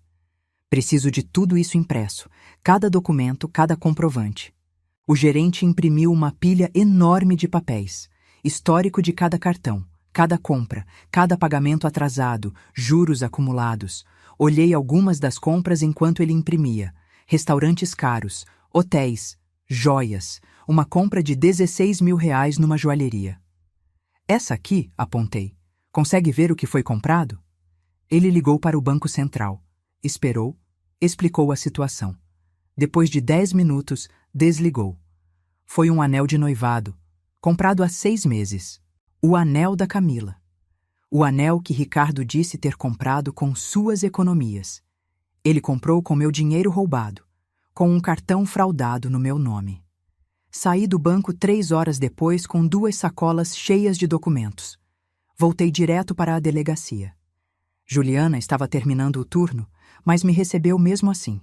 Preciso de tudo isso impresso, cada documento, cada comprovante. O gerente imprimiu uma pilha enorme de papéis, histórico de cada cartão, cada compra, cada pagamento atrasado, juros acumulados. Olhei algumas das compras enquanto ele imprimia. Restaurantes caros, hotéis, joias, uma compra de R$16 mil numa joalheria. Essa aqui, apontei. Consegue ver o que foi comprado? Ele ligou para o Banco Central. Esperou, explicou a situação. Depois de 10 minutos, desligou. Foi um anel de noivado, comprado há 6 meses. O anel da Camila. O anel que Ricardo disse ter comprado com suas economias. Ele comprou com meu dinheiro roubado, com um cartão fraudado no meu nome. Saí do banco 3 horas depois com 2 sacolas cheias de documentos. Voltei direto para a delegacia. Juliana estava terminando o turno, mas me recebeu mesmo assim.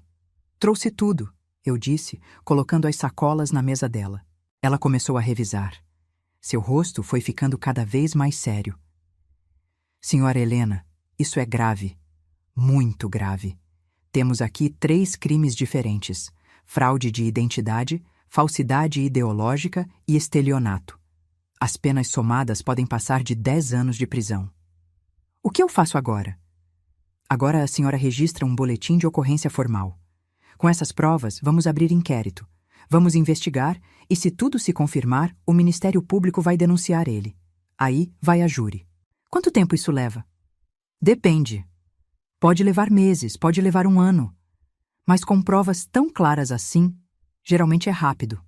Trouxe tudo, eu disse, colocando as sacolas na mesa dela. Ela começou a revisar. Seu rosto foi ficando cada vez mais sério. Senhora Helena, isso é grave. Muito grave. Temos aqui 3 crimes diferentes: fraude de identidade, falsidade ideológica e estelionato. As penas somadas podem passar de 10 anos de prisão. O que eu faço agora? Agora a senhora registra um boletim de ocorrência formal. Com essas provas, vamos abrir inquérito. Vamos investigar e, se tudo se confirmar, o Ministério Público vai denunciar ele. Aí vai a júri. Quanto tempo isso leva? Depende. Pode levar meses, pode levar 1 ano. Mas com provas tão claras assim, geralmente é rápido.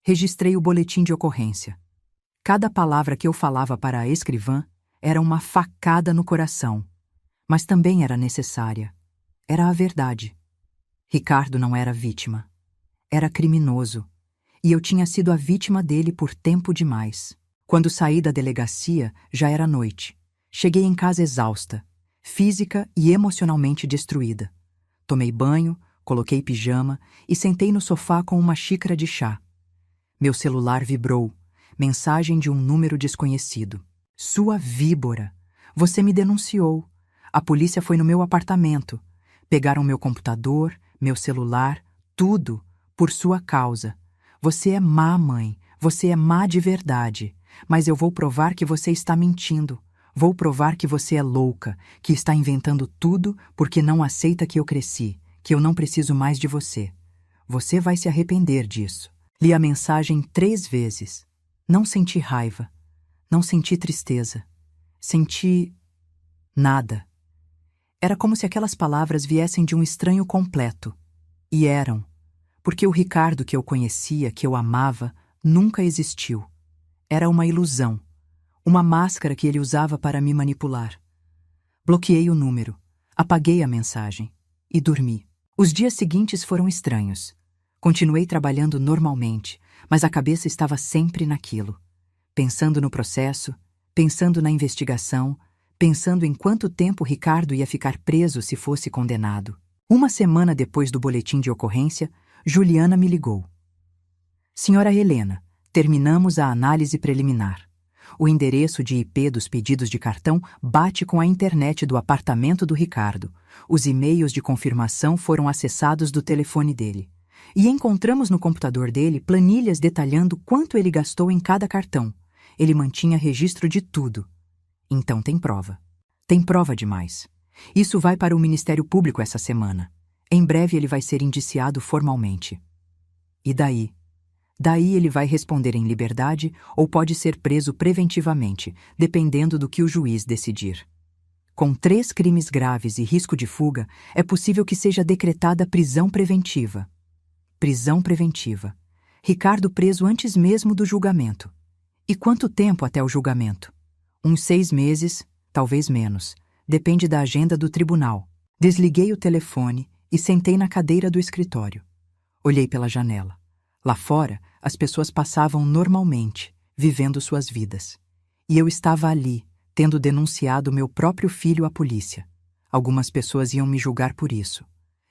Registrei o boletim de ocorrência. Cada palavra que eu falava para a escrivã era uma facada no coração, mas também era necessária. Era a verdade. Ricardo não era vítima. Era criminoso, e eu tinha sido a vítima dele por tempo demais. Quando saí da delegacia, já era noite. Cheguei em casa exausta, física e emocionalmente destruída. Tomei banho, coloquei pijama e sentei no sofá com uma xícara de chá. Meu celular vibrou. Mensagem de um número desconhecido. Sua víbora! Você me denunciou. A polícia foi no meu apartamento. Pegaram meu computador, meu celular, tudo, por sua causa. Você é má, mãe. Você é má de verdade. Mas eu vou provar que você está mentindo. Vou provar que você é louca, que está inventando tudo porque não aceita que eu cresci, que eu não preciso mais de você. Você vai se arrepender disso. Li a mensagem 3 vezes. Não senti raiva. Não senti tristeza. Senti nada. Era como se aquelas palavras viessem de um estranho completo. E eram. Porque o Ricardo que eu conhecia, que eu amava, nunca existiu. Era uma ilusão, uma máscara que ele usava para me manipular. Bloqueei o número, apaguei a mensagem e dormi. Os dias seguintes foram estranhos. Continuei trabalhando normalmente, mas a cabeça estava sempre naquilo. Pensando no processo, pensando na investigação, pensando em quanto tempo Ricardo ia ficar preso se fosse condenado. Uma semana depois do boletim de ocorrência, Juliana me ligou. Senhora Helena, terminamos a análise preliminar. O endereço de IP dos pedidos de cartão bate com a internet do apartamento do Ricardo. Os e-mails de confirmação foram acessados do telefone dele. E encontramos no computador dele planilhas detalhando quanto ele gastou em cada cartão. Ele mantinha registro de tudo. Então tem prova. Tem prova demais. Isso vai para o Ministério Público essa semana. Em breve ele vai ser indiciado formalmente. E daí? Daí ele vai responder em liberdade ou pode ser preso preventivamente, dependendo do que o juiz decidir. Com 3 crimes graves e risco de fuga, é possível que seja decretada prisão preventiva. Prisão preventiva. Ricardo preso antes mesmo do julgamento. E quanto tempo até o julgamento? Uns 6 meses, talvez menos. Depende da agenda do tribunal. Desliguei o telefone e sentei na cadeira do escritório. Olhei pela janela. Lá fora, as pessoas passavam normalmente, vivendo suas vidas. E eu estava ali, tendo denunciado meu próprio filho à polícia. Algumas pessoas iam me julgar por isso.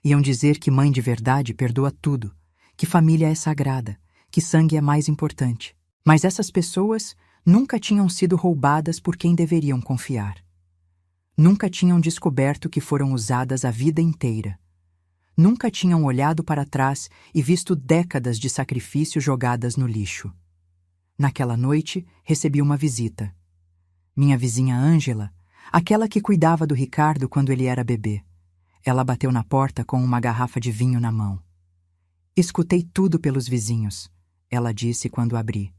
Iam dizer que mãe de verdade perdoa tudo, que família é sagrada, que sangue é mais importante. Mas essas pessoas nunca tinham sido roubadas por quem deveriam confiar. Nunca tinham descoberto que foram usadas a vida inteira. Nunca tinham olhado para trás e visto décadas de sacrifício jogadas no lixo. Naquela noite, recebi uma visita. Minha vizinha Ângela, aquela que cuidava do Ricardo quando ele era bebê. Ela bateu na porta com uma garrafa de vinho na mão. Escutei tudo pelos vizinhos, ela disse quando abri.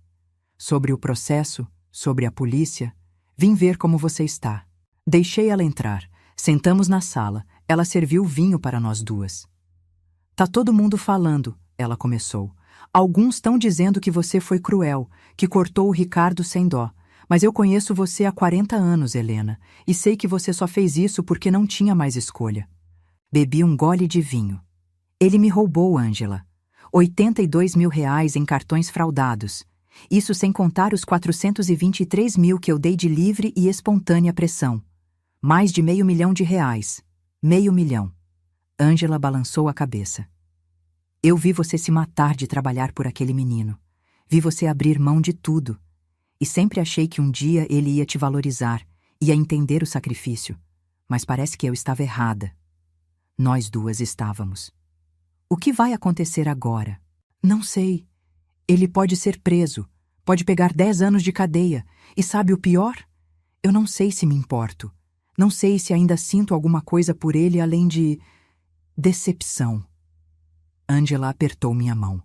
Sobre o processo, sobre a polícia, vim ver como você está. Deixei ela entrar. Sentamos na sala. Ela serviu vinho para nós duas. Tá todo mundo falando, ela começou. Alguns estão dizendo que você foi cruel, que cortou o Ricardo sem dó. Mas eu conheço você há 40 anos, Helena, e sei que você só fez isso porque não tinha mais escolha. Bebi um gole de vinho. Ele me roubou, Ângela. 82 mil reais em cartões fraudados. Isso sem contar os 423 mil que eu dei de livre e espontânea pressão. Mais de R$500 mil. R$500 mil. Ângela balançou a cabeça. Eu vi você se matar de trabalhar por aquele menino. Vi você abrir mão de tudo. E sempre achei que um dia ele ia te valorizar, ia entender o sacrifício. Mas parece que eu estava errada. Nós duas estávamos. O que vai acontecer agora? Não sei. Ele pode ser preso, pode pegar 10 anos de cadeia. E sabe o pior? Eu não sei se me importo. Não sei se ainda sinto alguma coisa por ele além de decepção. Ângela apertou minha mão.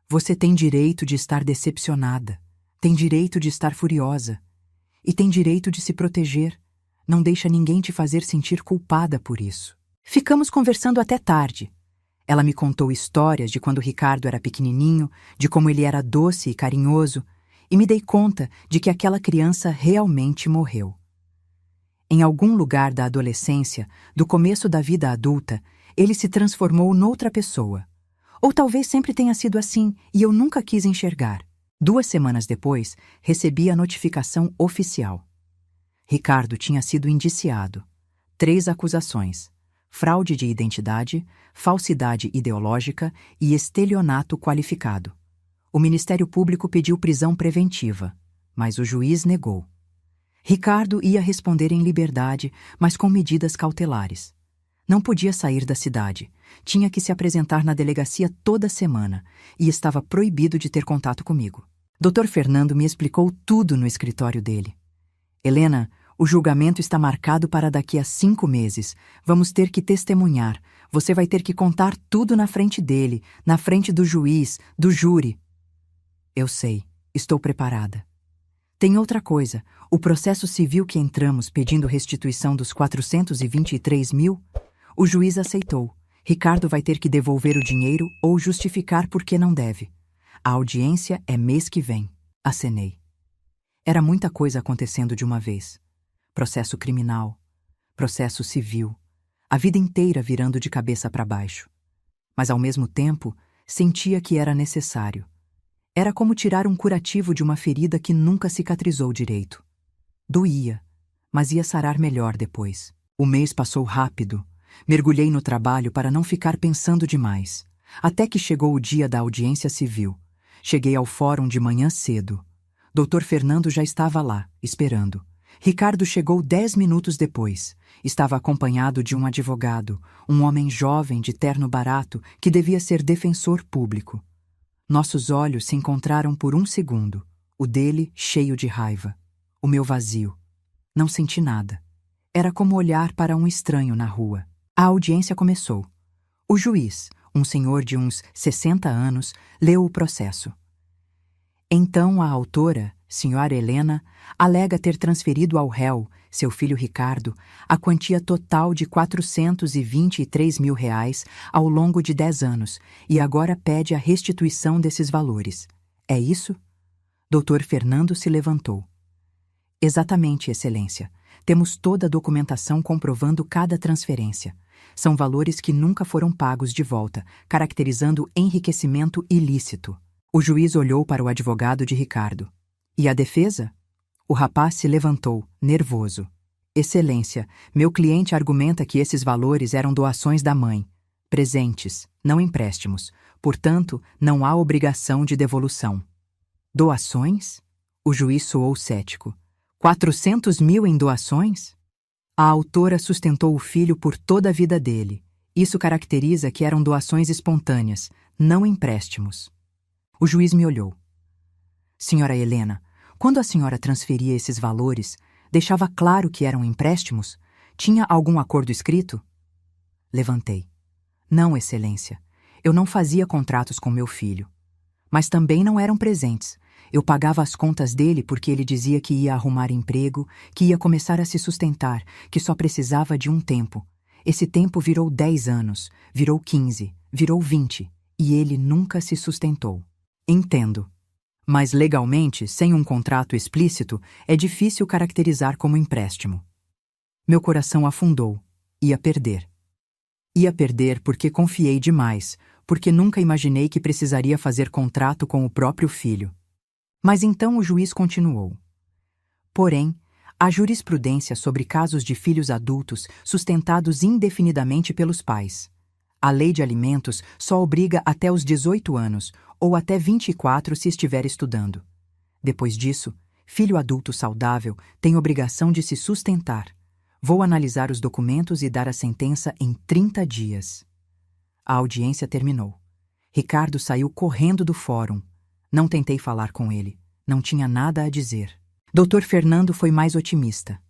Você tem direito de estar decepcionada. Tem direito de estar furiosa. E tem direito de se proteger. Não deixa ninguém te fazer sentir culpada por isso. Ficamos conversando até tarde. Ela me contou histórias de quando Ricardo era pequenininho, de como ele era doce e carinhoso, e me dei conta de que aquela criança realmente morreu. Em algum lugar da adolescência, do começo da vida adulta, ele se transformou noutra pessoa. Ou talvez sempre tenha sido assim e eu nunca quis enxergar. 2 semanas depois, recebi a notificação oficial. Ricardo tinha sido indiciado. 3 acusações: fraude de identidade, falsidade ideológica e estelionato qualificado. O Ministério Público pediu prisão preventiva, mas o juiz negou. Ricardo ia responder em liberdade, mas com medidas cautelares. Não podia sair da cidade, tinha que se apresentar na delegacia toda semana e estava proibido de ter contato comigo. Dr. Fernando me explicou tudo no escritório dele. Helena, o julgamento está marcado para daqui a 5 meses. Vamos ter que testemunhar. Você vai ter que contar tudo na frente dele, na frente do juiz, do júri. Eu sei, estou preparada. Tem outra coisa, o processo civil que entramos pedindo restituição dos 423 mil, o juiz aceitou. Ricardo vai ter que devolver o dinheiro ou justificar por que não deve. A audiência é mês que vem, acenei. Era muita coisa acontecendo de uma vez. Processo criminal, processo civil, a vida inteira virando de cabeça para baixo. Mas ao mesmo tempo, sentia que era necessário. Era como tirar um curativo de uma ferida que nunca cicatrizou direito. Doía, mas ia sarar melhor depois. O mês passou rápido. Mergulhei no trabalho para não ficar pensando demais. Até que chegou o dia da audiência civil. Cheguei ao fórum de manhã cedo. Dr. Fernando já estava lá, esperando. Ricardo chegou 10 minutos depois. Estava acompanhado de um advogado, um homem jovem de terno barato que devia ser defensor público. Nossos olhos se encontraram por um segundo, o dele cheio de raiva, o meu vazio. Não senti nada. Era como olhar para um estranho na rua. A audiência começou. O juiz, um senhor de uns 60 anos, leu o processo. Então a autora, senhora Helena, alega ter transferido ao réu, seu filho Ricardo, a quantia total de R$ 423 mil ao longo de 10 anos e agora pede a restituição desses valores. É isso? Dr. Fernando se levantou. Exatamente, Excelência. Temos toda a documentação comprovando cada transferência. São valores que nunca foram pagos de volta, caracterizando enriquecimento ilícito. O juiz olhou para o advogado de Ricardo. E a defesa? O rapaz se levantou, nervoso. Excelência, meu cliente argumenta que esses valores eram doações da mãe. Presentes, não empréstimos. Portanto, não há obrigação de devolução. Doações? O juiz soou cético. 400 mil em doações? A autora sustentou o filho por toda a vida dele. Isso caracteriza que eram doações espontâneas, não empréstimos. O juiz me olhou. Senhora Helena, quando a senhora transferia esses valores, deixava claro que eram empréstimos? Tinha algum acordo escrito? Levantei. Não, Excelência. Eu não fazia contratos com meu filho. Mas também não eram presentes. Eu pagava as contas dele porque ele dizia que ia arrumar emprego, que ia começar a se sustentar, que só precisava de um tempo. Esse tempo virou 10 anos, virou 15, virou 20, e ele nunca se sustentou. Entendo. Mas legalmente, sem um contrato explícito, é difícil caracterizar como empréstimo. Meu coração afundou. Ia perder. Ia perder porque confiei demais, porque nunca imaginei que precisaria fazer contrato com o próprio filho. Mas então o juiz continuou. Porém, a jurisprudência sobre casos de filhos adultos sustentados indefinidamente pelos pais. A lei de alimentos só obriga até os 18 anos, ou até 24 se estiver estudando. Depois disso, filho adulto saudável tem obrigação de se sustentar. Vou analisar os documentos e dar a sentença em 30 dias. A audiência terminou. Ricardo saiu correndo do fórum. Não tentei falar com ele. Não tinha nada a dizer. Dr. Fernando foi mais otimista.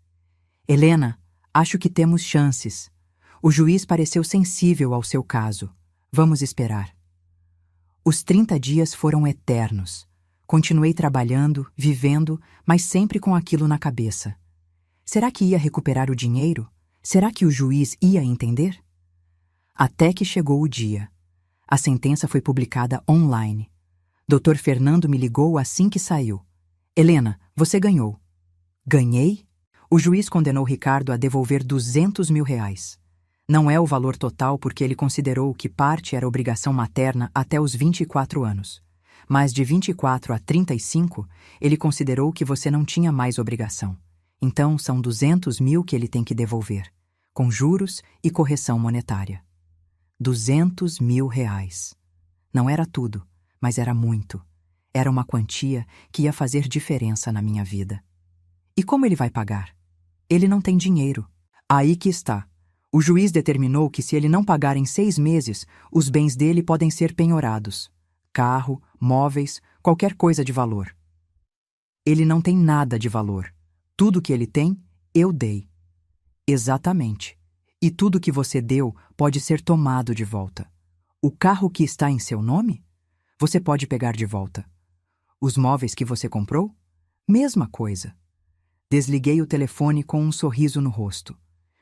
Helena, acho que temos chances. O juiz pareceu sensível ao seu caso. Vamos esperar. Os 30 dias foram eternos. Continuei trabalhando, vivendo, mas sempre com aquilo na cabeça. Será que ia recuperar o dinheiro? Será que o juiz ia entender? Até que chegou o dia. A sentença foi publicada online. Dr. Fernando me ligou assim que saiu. Helena, você ganhou. Ganhei? O juiz condenou Ricardo a devolver R$ 200 mil. Não é o valor total porque ele considerou que parte era obrigação materna até os 24 anos. Mas de 24 a 35, ele considerou que você não tinha mais obrigação. Então são 200 mil que ele tem que devolver, com juros e correção monetária. 200 mil reais. Não era tudo, mas era muito. Era uma quantia que ia fazer diferença na minha vida. E como ele vai pagar? Ele não tem dinheiro. Aí que está. O juiz determinou que se ele não pagar em 6 meses, os bens dele podem ser penhorados. Carro, móveis, qualquer coisa de valor. Ele não tem nada de valor. Tudo que ele tem, eu dei. Exatamente. E tudo que você deu pode ser tomado de volta. O carro que está em seu nome? Você pode pegar de volta. Os móveis que você comprou? Mesma coisa. Desliguei o telefone com um sorriso no rosto.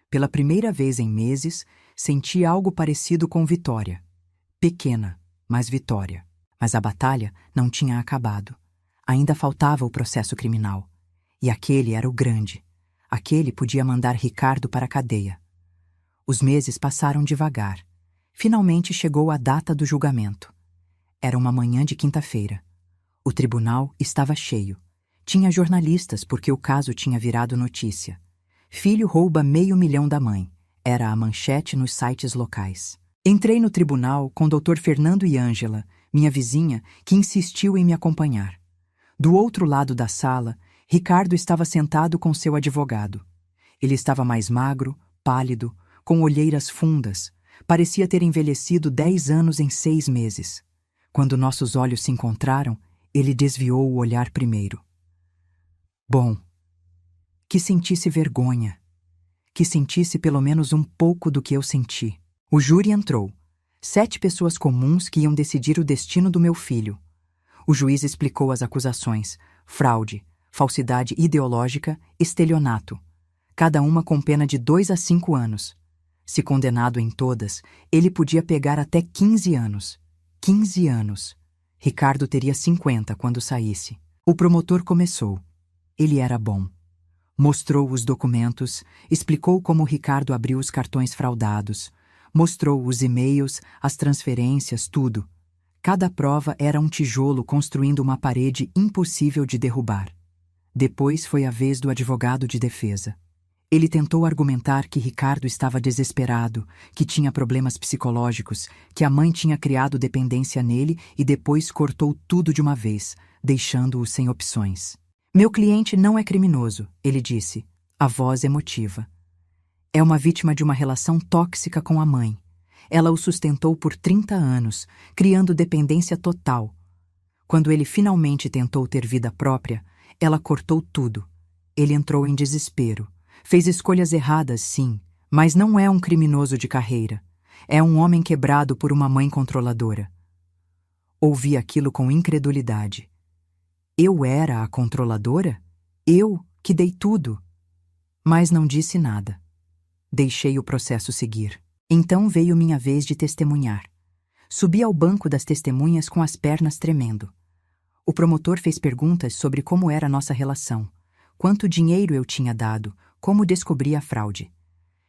Pela primeira vez em meses, senti algo parecido com vitória. Pequena, mas vitória. Mas a batalha não tinha acabado. Ainda faltava o processo criminal. E aquele era o grande. Aquele podia mandar Ricardo para a cadeia. Os meses passaram devagar. Finalmente chegou a data do julgamento. Era uma manhã de quinta-feira. O tribunal estava cheio. Tinha jornalistas porque o caso tinha virado notícia. Filho rouba $500.000 da mãe. Era a manchete nos sites locais. Entrei no tribunal com Dr. Fernando e Ângela, minha vizinha, que insistiu em me acompanhar. Do outro lado da sala, Ricardo estava sentado com seu advogado. Ele estava mais magro, pálido, com olheiras fundas. Parecia ter envelhecido 10 anos em 6 meses. Quando nossos olhos se encontraram, ele desviou o olhar primeiro. Bom, que sentisse vergonha. Que sentisse pelo menos um pouco do que eu senti. O júri entrou. 7 pessoas comuns que iam decidir o destino do meu filho. O juiz explicou as acusações: fraude, falsidade ideológica, estelionato. Cada uma com pena de 2 a 5 anos. Se condenado em todas, ele podia pegar até 15 anos. 15 anos. Ricardo teria 50 quando saísse. O promotor começou. Ele era bom. Mostrou os documentos, explicou como Ricardo abriu os cartões fraudados, mostrou os e-mails, as transferências, tudo. Cada prova era um tijolo construindo uma parede impossível de derrubar. Depois foi a vez do advogado de defesa. Ele tentou argumentar que Ricardo estava desesperado, que tinha problemas psicológicos, que a mãe tinha criado dependência nele e depois cortou tudo de uma vez, deixando-o sem opções. Meu cliente não é criminoso, ele disse, a voz emotiva. É uma vítima de uma relação tóxica com a mãe. Ela o sustentou por 30 anos, criando dependência total. Quando ele finalmente tentou ter vida própria, ela cortou tudo. Ele entrou em desespero. Fez escolhas erradas, sim, mas não é um criminoso de carreira. É um homem quebrado por uma mãe controladora. Ouvi aquilo com incredulidade. Eu era a controladora? Eu, que dei tudo? Mas não disse nada. Deixei o processo seguir. Então veio minha vez de testemunhar. Subi ao banco das testemunhas com as pernas tremendo. O promotor fez perguntas sobre como era a nossa relação, quanto dinheiro eu tinha dado, como descobri a fraude.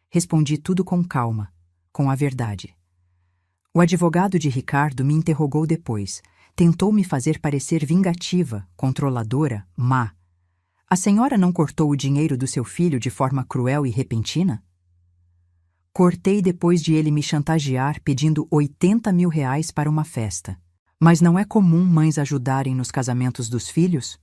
Respondi tudo com calma, com a verdade. O advogado de Ricardo me interrogou depois. Tentou me fazer parecer vingativa, controladora, má. A senhora não cortou o dinheiro do seu filho de forma cruel e repentina? Cortei depois de ele me chantagear pedindo R$80.000 para uma festa. Mas não é comum mães ajudarem nos casamentos dos filhos?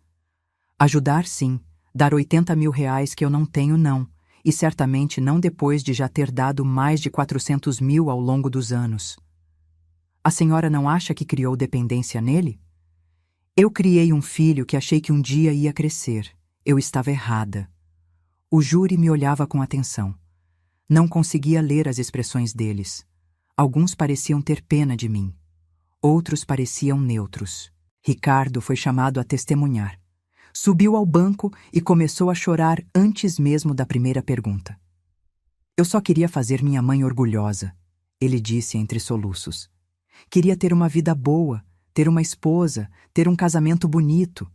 Ajudar, sim. Dar R$80.000 que eu não tenho, não. E certamente não depois de já ter dado mais de 400.000 ao longo dos anos. A senhora não acha que criou dependência nele? Eu criei um filho que achei que um dia ia crescer. Eu estava errada. O júri me olhava com atenção. Não conseguia ler as expressões deles. Alguns pareciam ter pena de mim. Outros pareciam neutros. Ricardo foi chamado a testemunhar. Subiu ao banco e começou a chorar antes mesmo da primeira pergunta. Eu só queria fazer minha mãe orgulhosa, ele disse entre soluços. Queria ter uma vida boa, ter uma esposa, ter um casamento bonito,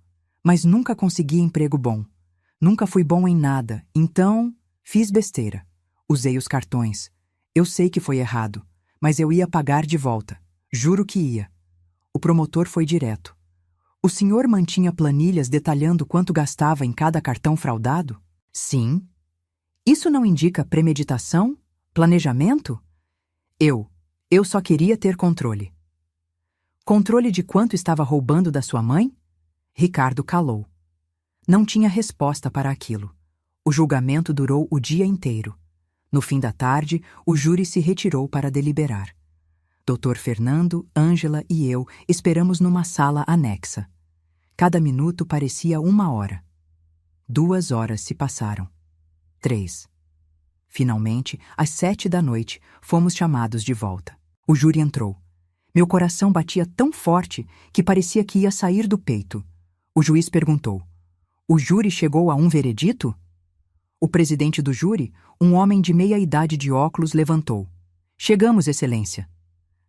mas nunca consegui emprego bom. Nunca fui bom em nada, então fiz besteira. Usei os cartões. Eu sei que foi errado, mas eu ia pagar de volta. Juro que ia. O promotor foi direto. O senhor mantinha planilhas detalhando quanto gastava em cada cartão fraudado? Sim. Isso não indica premeditação? Planejamento? Eu só queria ter controle. Controle de quanto estava roubando da sua mãe? Ricardo calou. Não tinha resposta para aquilo. O julgamento durou o dia inteiro. No fim da tarde, o júri se retirou para deliberar. Dr. Fernando, Ângela e eu esperamos numa sala anexa. Cada minuto parecia 1 hora. 2 horas se passaram. 3. Finalmente, às 7 da noite, fomos chamados de volta. O júri entrou. Meu coração batia tão forte que parecia que ia sair do peito. O juiz perguntou: o júri chegou a um veredito? O presidente do júri, um homem de meia idade de óculos, levantou. Chegamos, Excelência.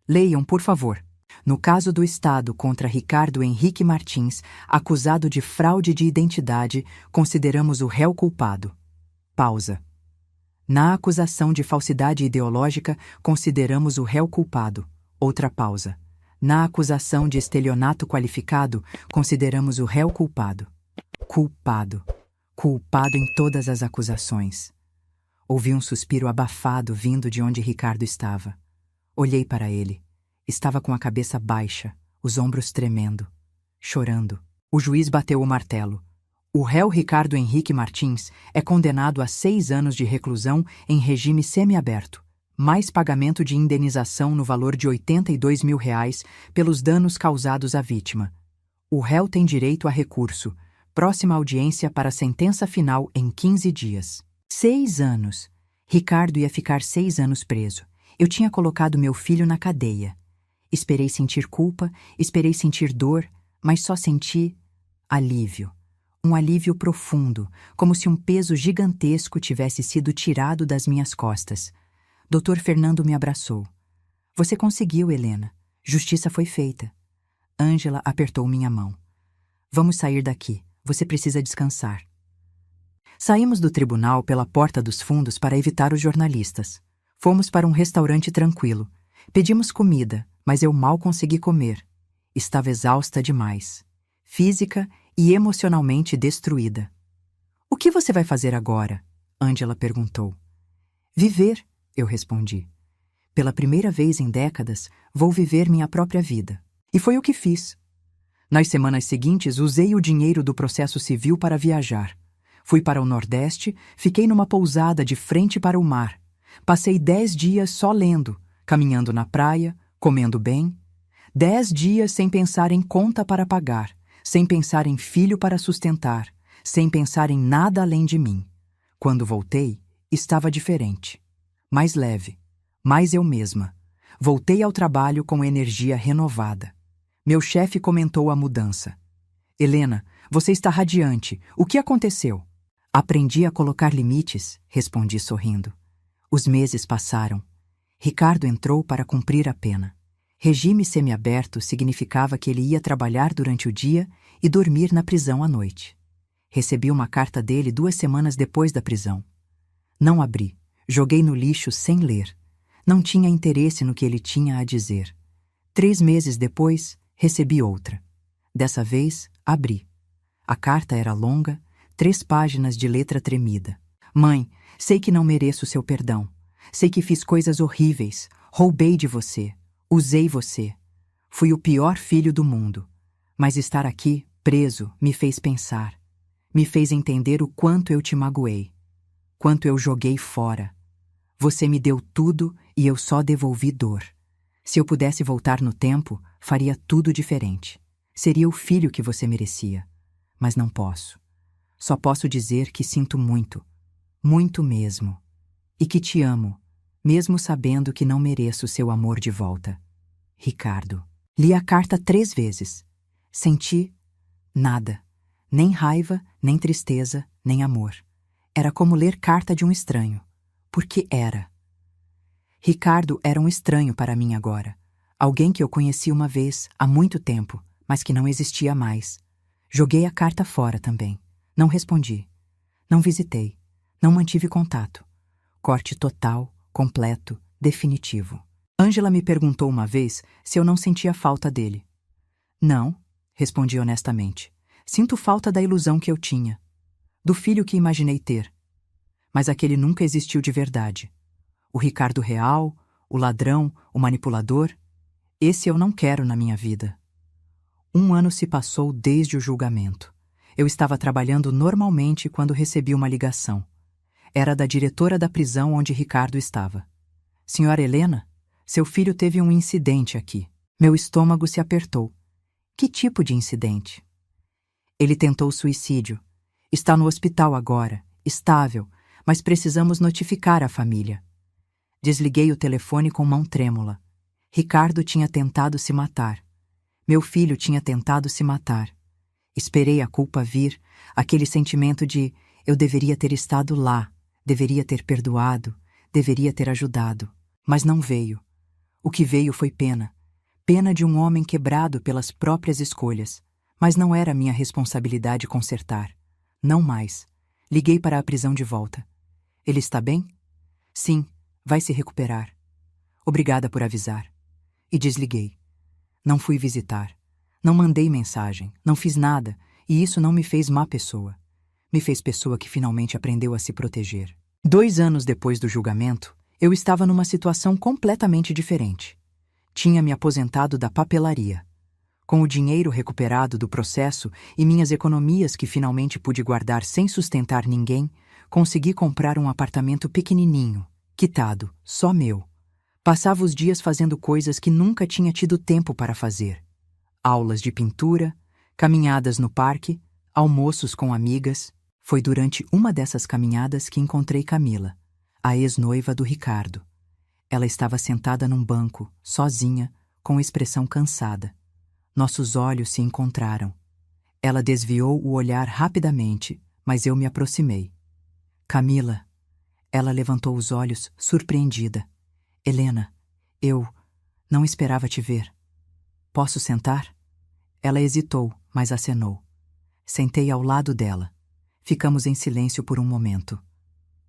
Leiam, por favor. No caso do Estado contra Ricardo Henrique Martins, acusado de fraude de identidade, consideramos o réu culpado. Pausa. Na acusação de falsidade ideológica, consideramos o réu culpado. Outra pausa. Na acusação de estelionato qualificado, consideramos o réu culpado. Culpado. Culpado em todas as acusações. Ouvi um suspiro abafado vindo de onde Ricardo estava. Olhei para ele. Estava com a cabeça baixa, os ombros tremendo, chorando. O juiz bateu o martelo. O réu Ricardo Henrique Martins é condenado a 6 anos de reclusão em regime semiaberto, mais pagamento de indenização no valor de R$82 mil pelos danos causados à vítima. O réu tem direito a recurso. Próxima audiência para sentença final em 15 dias. 6 anos. Ricardo ia ficar 6 anos preso. Eu tinha colocado meu filho na cadeia. Esperei sentir culpa, esperei sentir dor, mas só senti alívio. Um alívio profundo, como se um peso gigantesco tivesse sido tirado das minhas costas. Dr. Fernando me abraçou. Você conseguiu, Helena. Justiça foi feita. Ângela apertou minha mão. Vamos sair daqui. Você precisa descansar. Saímos do tribunal pela porta dos fundos para evitar os jornalistas. Fomos para um restaurante tranquilo. Pedimos comida, mas eu mal consegui comer. Estava exausta demais. Física e emocionalmente destruída. O que você vai fazer agora? Ângela perguntou. Viver, eu respondi. Pela primeira vez em décadas, vou viver minha própria vida. E foi o que fiz. Nas semanas seguintes, usei o dinheiro do processo civil para viajar. Fui para o Nordeste, fiquei numa pousada de frente para o mar. Passei 10 dias só lendo, caminhando na praia, comendo bem. 10 dias sem pensar em conta para pagar, sem pensar em filho para sustentar, sem pensar em nada além de mim. Quando voltei, estava diferente. Mais leve, mais eu mesma. Voltei ao trabalho com energia renovada. Meu chefe comentou a mudança. Helena, você está radiante. O que aconteceu? Aprendi a colocar limites, respondi sorrindo. Os meses passaram. Ricardo entrou para cumprir a pena. Regime semiaberto significava que ele ia trabalhar durante o dia e dormir na prisão à noite. Recebi uma carta dele 2 semanas depois da prisão. Não abri. Joguei no lixo sem ler. Não tinha interesse no que ele tinha a dizer. 3 meses depois, recebi outra. Dessa vez, abri. A carta era longa, 3 páginas de letra tremida. Mãe, sei que não mereço seu perdão. Sei que fiz coisas horríveis. Roubei de você. Usei você. Fui o pior filho do mundo. Mas estar aqui, preso, me fez pensar. Me fez entender o quanto eu te magoei. Quanto eu joguei fora. Você me deu tudo e eu só devolvi dor. Se eu pudesse voltar no tempo, faria tudo diferente. Seria o filho que você merecia. Mas não posso. Só posso dizer que sinto muito. Muito mesmo. E que te amo, mesmo sabendo que não mereço seu amor de volta. Ricardo. Li a carta 3 vezes. Senti nada. Nem raiva, nem tristeza, nem amor. Era como ler carta de um estranho. Porque era. Ricardo era um estranho para mim agora. Alguém que eu conheci uma vez, há muito tempo, mas que não existia mais. Joguei a carta fora também. Não respondi. Não visitei. Não mantive contato. Corte total, completo, definitivo. Ângela me perguntou uma vez se eu não sentia falta dele. Não, respondi honestamente. Sinto falta da ilusão que eu tinha. Do filho que imaginei ter. Mas aquele nunca existiu de verdade. O Ricardo real, o ladrão, o manipulador, esse eu não quero na minha vida. 1 ano se passou desde o julgamento. Eu estava trabalhando normalmente quando recebi uma ligação. Era da diretora da prisão onde Ricardo estava. Senhora Helena, seu filho teve um incidente aqui. Meu estômago se apertou. Que tipo de incidente? Ele tentou suicídio. Está no hospital agora, estável, mas precisamos notificar a família. Desliguei o telefone com mão trêmula. Ricardo tinha tentado se matar. Meu filho tinha tentado se matar. Esperei a culpa vir, aquele sentimento de eu deveria ter estado lá, deveria ter perdoado, deveria ter ajudado. Mas não veio. O que veio foi pena. Pena de um homem quebrado pelas próprias escolhas. Mas não era minha responsabilidade consertar. Não mais. Liguei para a prisão de volta. Ele está bem? Sim, vai se recuperar. Obrigada por avisar. E desliguei. Não fui visitar. Não mandei mensagem. Não fiz nada. E isso não me fez má pessoa. Me fez pessoa que finalmente aprendeu a se proteger. 2 anos depois do julgamento, eu estava numa situação completamente diferente. Tinha me aposentado da papelaria. Com o dinheiro recuperado do processo e minhas economias que finalmente pude guardar sem sustentar ninguém, consegui comprar um apartamento pequenininho, quitado, só meu. Passava os dias fazendo coisas que nunca tinha tido tempo para fazer. Aulas de pintura, caminhadas no parque, almoços com amigas. Foi durante uma dessas caminhadas que encontrei Camila, a ex-noiva do Ricardo. Ela estava sentada num banco, sozinha, com expressão cansada. Nossos olhos se encontraram. Ela desviou o olhar rapidamente, mas eu me aproximei. Camila. Ela levantou os olhos, surpreendida. Helena, eu não esperava te ver. Posso sentar? Ela hesitou, mas acenou. Sentei ao lado dela. Ficamos em silêncio por um momento.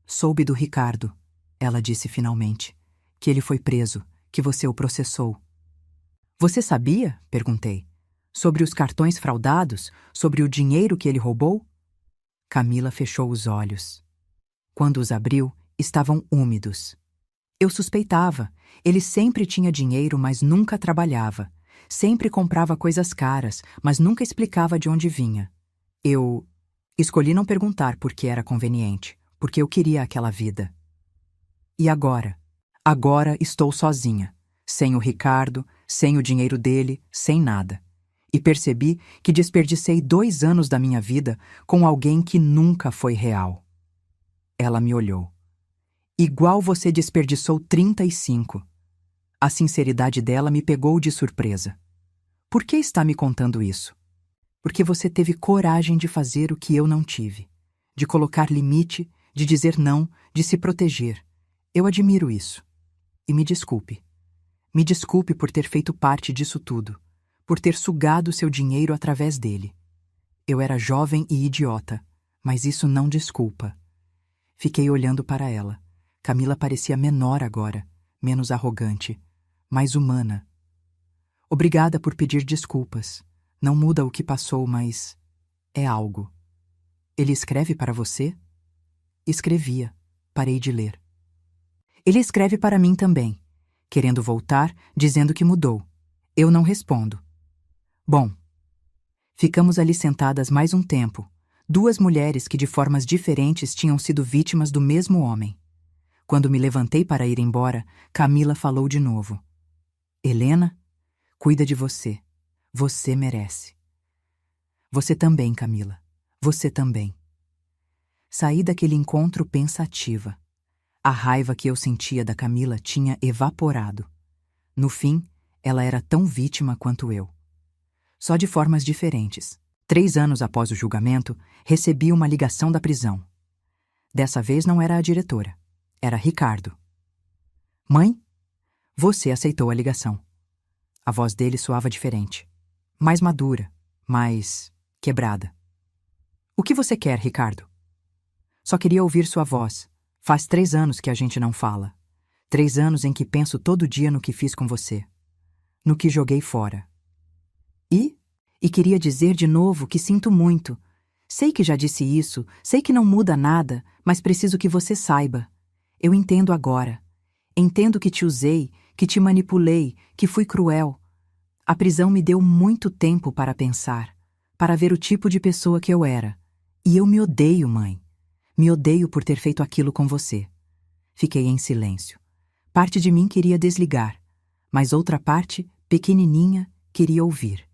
Soube do Ricardo, ela disse finalmente, que ele foi preso, que você o processou. Você sabia? Perguntei. Sobre os cartões fraudados? Sobre o dinheiro que ele roubou? Camila fechou os olhos. Quando os abriu, estavam úmidos. Eu suspeitava. Ele sempre tinha dinheiro, mas nunca trabalhava. Sempre comprava coisas caras, mas nunca explicava de onde vinha. Eu escolhi não perguntar porque era conveniente, porque eu queria aquela vida. E agora? Agora estou sozinha. Sem o Ricardo, sem o dinheiro dele, sem nada. E percebi que desperdicei 2 anos da minha vida com alguém que nunca foi real. Ela me olhou. Igual você desperdiçou 35. A sinceridade dela me pegou de surpresa. Por que está me contando isso? Porque você teve coragem de fazer o que eu não tive. De colocar limite, de dizer não, de se proteger. Eu admiro isso. E me desculpe. Me desculpe por ter feito parte disso tudo, por ter sugado seu dinheiro através dele. Eu era jovem e idiota, mas isso não desculpa. Fiquei olhando para ela. Camila parecia menor agora, menos arrogante, mais humana. Obrigada por pedir desculpas. Não muda o que passou, mas é algo. Ele escreve para você? Escrevia. Parei de ler. Ele escreve para mim também. Querendo voltar, dizendo que mudou. Eu não respondo. Bom, ficamos ali sentadas mais um tempo, 2 mulheres que de formas diferentes tinham sido vítimas do mesmo homem. Quando me levantei para ir embora, Camila falou de novo. Helena, cuida de você. Você merece. Você também, Camila. Você também. Saí daquele encontro pensativa. A raiva que eu sentia da Camila tinha evaporado. No fim, ela era tão vítima quanto eu. Só de formas diferentes. 3 anos após o julgamento, recebi uma ligação da prisão. Dessa vez não era a diretora. Era Ricardo. Mãe? Você aceitou a ligação. A voz dele soava diferente. Mais madura, mais quebrada. O que você quer, Ricardo? Só queria ouvir sua voz. Faz 3 anos que a gente não fala. 3 anos em que penso todo dia no que fiz com você. No que joguei fora. E queria dizer de novo que sinto muito. Sei que já disse isso, sei que não muda nada, mas preciso que você saiba. Eu entendo agora. Entendo que te usei, que te manipulei, que fui cruel. A prisão me deu muito tempo para pensar, para ver o tipo de pessoa que eu era. E eu me odeio, mãe. Me odeio por ter feito aquilo com você. Fiquei em silêncio. Parte de mim queria desligar, mas outra parte, pequenininha, queria ouvir.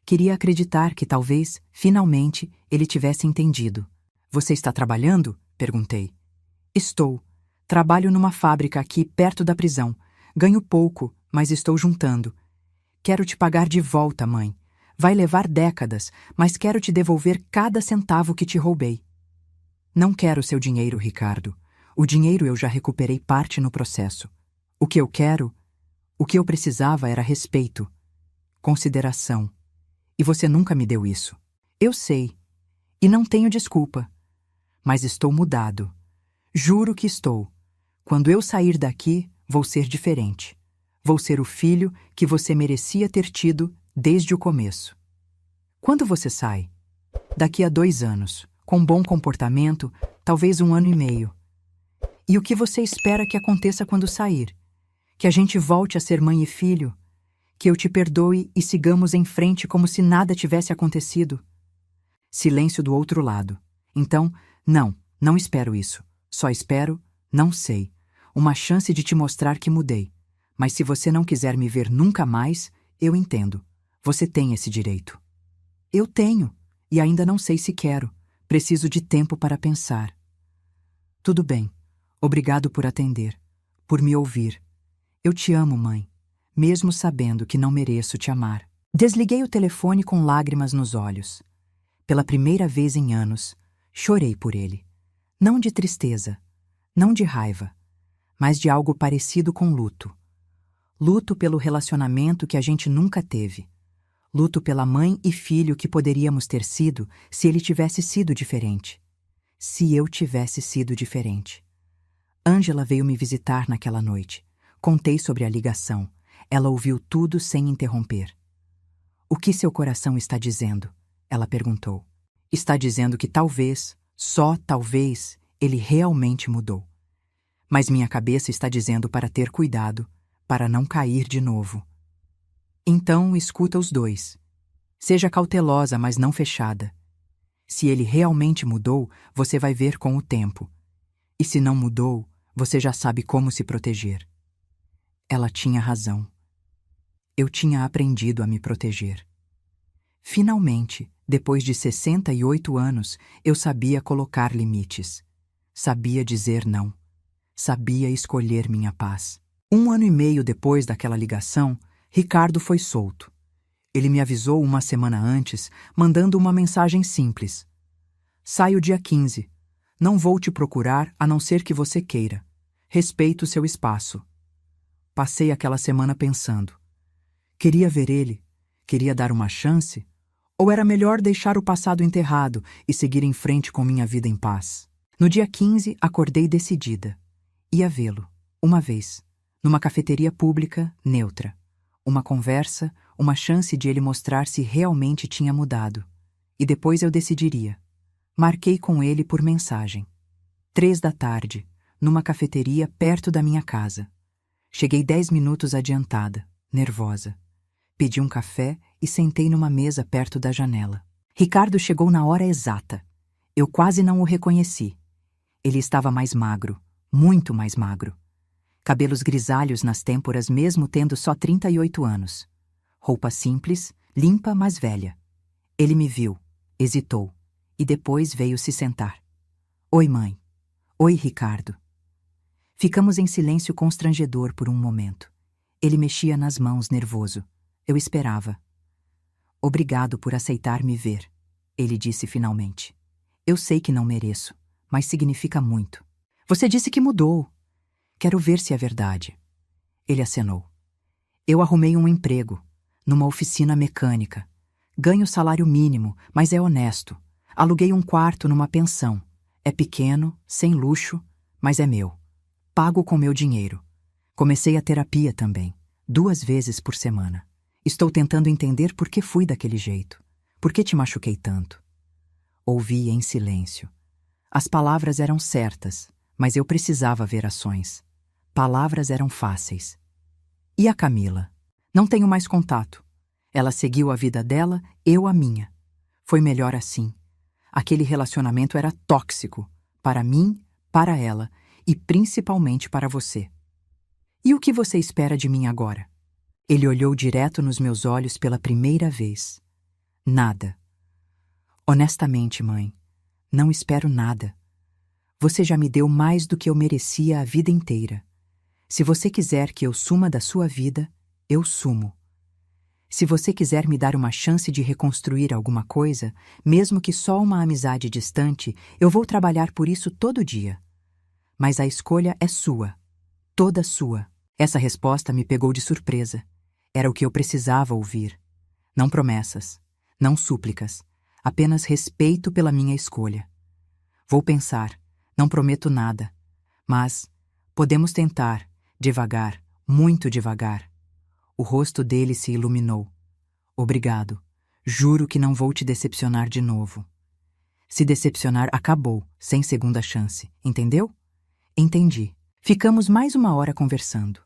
Queria acreditar que talvez, finalmente, ele tivesse entendido. Você está trabalhando? Perguntei. Estou. Trabalho numa fábrica aqui perto da prisão. Ganho pouco, mas estou juntando. Quero te pagar de volta, mãe. Vai levar décadas, mas quero te devolver cada centavo que te roubei. Não quero seu dinheiro, Ricardo. O dinheiro eu já recuperei parte no processo. O que eu precisava era respeito. consideração. E você nunca me deu isso. Eu sei. E não tenho desculpa. Mas estou mudado. Juro que estou. Quando eu sair daqui, vou ser diferente. Vou ser o filho que você merecia ter tido desde o começo. Quando você sai? Daqui a 2 anos, com bom comportamento, talvez 1 ano e meio. E o que você espera que aconteça quando sair? Que a gente volte a ser mãe e filho? Que eu te perdoe e sigamos em frente como se nada tivesse acontecido? Silêncio do outro lado. Então, não espero isso. Só espero, não sei, uma chance de te mostrar que mudei. Mas se você não quiser me ver nunca mais, eu entendo. Você tem esse direito. Eu tenho, e ainda não sei se quero. Preciso de tempo para pensar. Tudo bem. Obrigado por atender, por me ouvir. Eu te amo, mãe, mesmo sabendo que não mereço te amar. Desliguei o telefone com lágrimas nos olhos. Pela primeira vez em anos, chorei por ele. Não de tristeza, não de raiva, mas de algo parecido com luto. Luto pelo relacionamento que a gente nunca teve. Luto pela mãe e filho que poderíamos ter sido se ele tivesse sido diferente. Se eu tivesse sido diferente. Ângela veio me visitar naquela noite. Contei sobre a ligação. Ela ouviu tudo sem interromper. O que seu coração está dizendo? Ela perguntou. Está dizendo que talvez, só talvez, ele realmente mudou. Mas minha cabeça está dizendo para ter cuidado, para não cair de novo. Então, escuta os dois. Seja cautelosa, mas não fechada. Se ele realmente mudou, você vai ver com o tempo. E se não mudou, você já sabe como se proteger. Ela tinha razão. Eu tinha aprendido a me proteger. Finalmente, depois de 68 anos, eu sabia colocar limites. Sabia dizer não. Sabia escolher minha paz. 1 ano e meio depois daquela ligação, Ricardo foi solto. Ele me avisou 1 semana antes, mandando uma mensagem simples. Saio dia 15. Não vou te procurar a não ser que você queira. Respeito seu espaço. Passei aquela semana pensando. Queria ver ele? Queria dar uma chance? Ou era melhor deixar o passado enterrado e seguir em frente com minha vida em paz? No dia 15, acordei decidida. Ia vê-lo, uma vez, numa cafeteria pública, neutra. Uma conversa, uma chance de ele mostrar se realmente tinha mudado. E depois eu decidiria. Marquei com ele por mensagem. 3 da tarde, numa cafeteria perto da minha casa. Cheguei 10 minutos adiantada, nervosa. Pedi um café e sentei numa mesa perto da janela. Ricardo chegou na hora exata. Eu quase não o reconheci. Ele estava mais magro, muito mais magro. Cabelos grisalhos nas têmporas mesmo tendo só 38 anos. Roupa simples, limpa, mas velha. Ele me viu, hesitou, e depois veio se sentar. Oi, mãe. Oi, Ricardo. Ficamos em silêncio constrangedor por um momento. Ele mexia nas mãos, nervoso. Eu esperava. Obrigado por aceitar me ver, ele disse finalmente. Eu sei que não mereço, mas significa muito. Você disse que mudou. Quero ver se é verdade. Ele acenou. Eu arrumei um emprego, numa oficina mecânica. Ganho salário mínimo, mas é honesto. Aluguei um quarto numa pensão. É pequeno, sem luxo, mas é meu. Pago com meu dinheiro. Comecei a terapia também, 2 vezes por semana. Estou tentando entender por que fui daquele jeito. Por que te machuquei tanto? Ouvi em silêncio. As palavras eram certas, mas eu precisava ver ações. Palavras eram fáceis. E a Camila? Não tenho mais contato. Ela seguiu a vida dela, eu a minha. Foi melhor assim. Aquele relacionamento era tóxico. Para mim, para ela e principalmente para você. E o que você espera de mim agora? Ele olhou direto nos meus olhos pela primeira vez. Nada. Honestamente, mãe, não espero nada. Você já me deu mais do que eu merecia a vida inteira. Se você quiser que eu suma da sua vida, eu sumo. Se você quiser me dar uma chance de reconstruir alguma coisa, mesmo que só uma amizade distante, eu vou trabalhar por isso todo dia. Mas a escolha é sua. Toda sua. Essa resposta me pegou de surpresa. Era o que eu precisava ouvir. Não promessas, não súplicas, apenas respeito pela minha escolha. Vou pensar, não prometo nada, mas podemos tentar, devagar, muito devagar. O rosto dele se iluminou. Obrigado. Juro que não vou te decepcionar de novo. Se decepcionar, acabou, sem segunda chance, entendeu? Entendi. Ficamos mais uma hora conversando.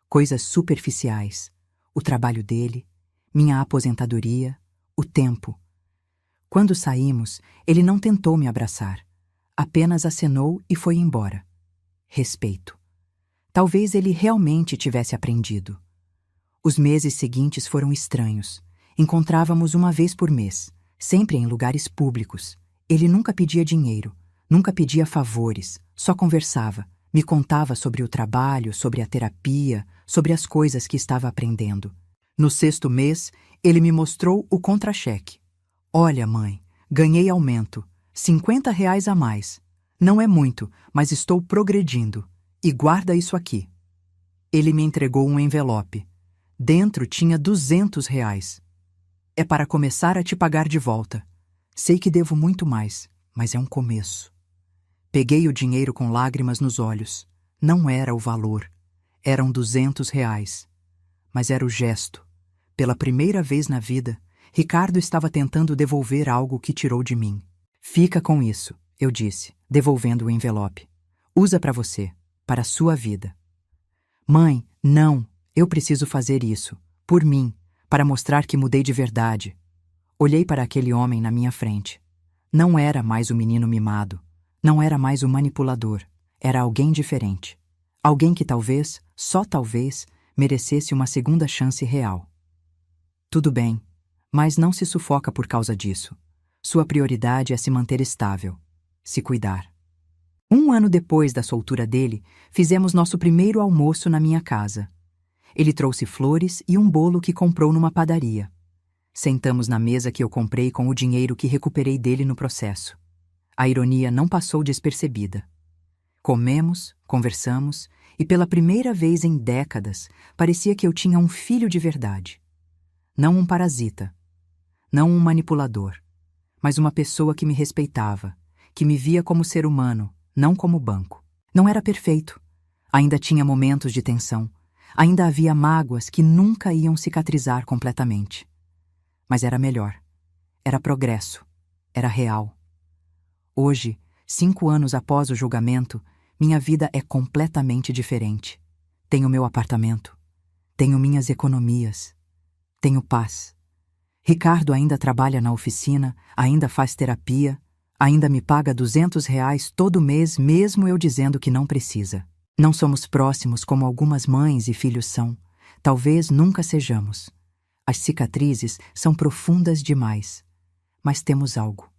Coisas superficiais. O trabalho dele, minha aposentadoria, o tempo. Quando saímos, ele não tentou me abraçar. Apenas acenou e foi embora. Respeito. Talvez ele realmente tivesse aprendido. Os meses seguintes foram estranhos. Encontrávamos uma vez por mês, sempre em lugares públicos. Ele nunca pedia dinheiro, nunca pedia favores, só conversava, me contava sobre o trabalho, sobre a terapia, sobre as coisas que estava aprendendo. No 6º mês, ele me mostrou o contra-cheque. Olha, mãe, ganhei aumento, R$ 50 a mais. Não é muito, mas estou progredindo. E guarda isso aqui. Ele me entregou um envelope. Dentro tinha R$ 200. É para começar a te pagar de volta. Sei que devo muito mais, mas é um começo. Peguei o dinheiro com lágrimas nos olhos. Não era o valor. Eram R$ 200. Mas era o gesto. Pela primeira vez na vida, Ricardo estava tentando devolver algo que tirou de mim. Fica com isso, eu disse, devolvendo o envelope. Usa para você, para a sua vida. Mãe, não, eu preciso fazer isso, por mim, para mostrar que mudei de verdade. Olhei para aquele homem na minha frente. Não era mais o menino mimado, não era mais o manipulador, era alguém diferente. Alguém que talvez, só talvez, merecesse uma segunda chance real. Tudo bem, mas não se sufoca por causa disso. Sua prioridade é se manter estável, se cuidar. 1 ano depois da soltura dele, fizemos nosso primeiro almoço na minha casa. Ele trouxe flores e um bolo que comprou numa padaria. Sentamos na mesa que eu comprei com o dinheiro que recuperei dele no processo. A ironia não passou despercebida. Comemos, conversamos, e pela primeira vez em décadas, parecia que eu tinha um filho de verdade. Não um parasita, não um manipulador, mas uma pessoa que me respeitava, que me via como ser humano, não como banco. Não era perfeito. Ainda tinha momentos de tensão. Ainda havia mágoas que nunca iam cicatrizar completamente. Mas era melhor. Era progresso. Era real. Hoje, 5 anos após o julgamento, minha vida é completamente diferente. Tenho meu apartamento. Tenho minhas economias. Tenho paz. Ricardo ainda trabalha na oficina, ainda faz terapia, ainda me paga R$ 200 todo mês, mesmo eu dizendo que não precisa. Não somos próximos como algumas mães e filhos são. Talvez nunca sejamos. As cicatrizes são profundas demais. Mas temos algo.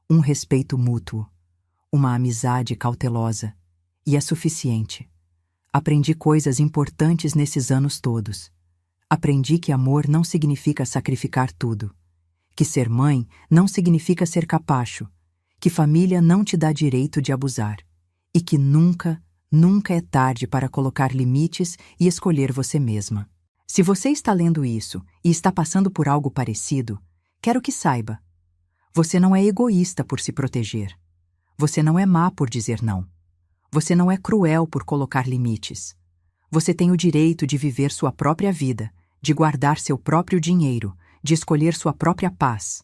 Um respeito mútuo. Uma amizade cautelosa. E é suficiente. Aprendi coisas importantes nesses anos todos. Aprendi que amor não significa sacrificar tudo. Que ser mãe não significa ser capacho. Que família não te dá direito de abusar. E que nunca, nunca é tarde para colocar limites e escolher você mesma. Se você está lendo isso e está passando por algo parecido, quero que saiba. Você não é egoísta por se proteger. Você não é má por dizer não. Você não é cruel por colocar limites. Você tem o direito de viver sua própria vida, de guardar seu próprio dinheiro, de escolher sua própria paz.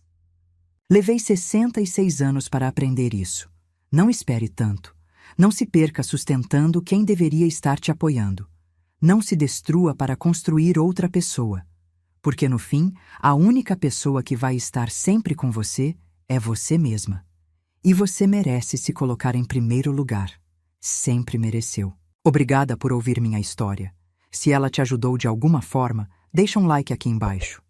Levei 66 anos para aprender isso. Não espere tanto. Não se perca sustentando quem deveria estar te apoiando. Não se destrua para construir outra pessoa. Porque no fim, a única pessoa que vai estar sempre com você é você mesma. E você merece se colocar em primeiro lugar. Sempre mereceu. Obrigada por ouvir minha história. Se ela te ajudou de alguma forma, deixa um like aqui embaixo.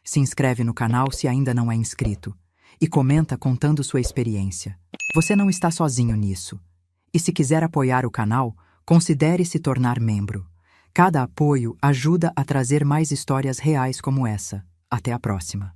Se inscreve no canal se ainda não é inscrito. E comenta contando sua experiência. Você não está sozinho nisso. E se quiser apoiar o canal, considere se tornar membro. Cada apoio ajuda a trazer mais histórias reais como essa. Até a próxima.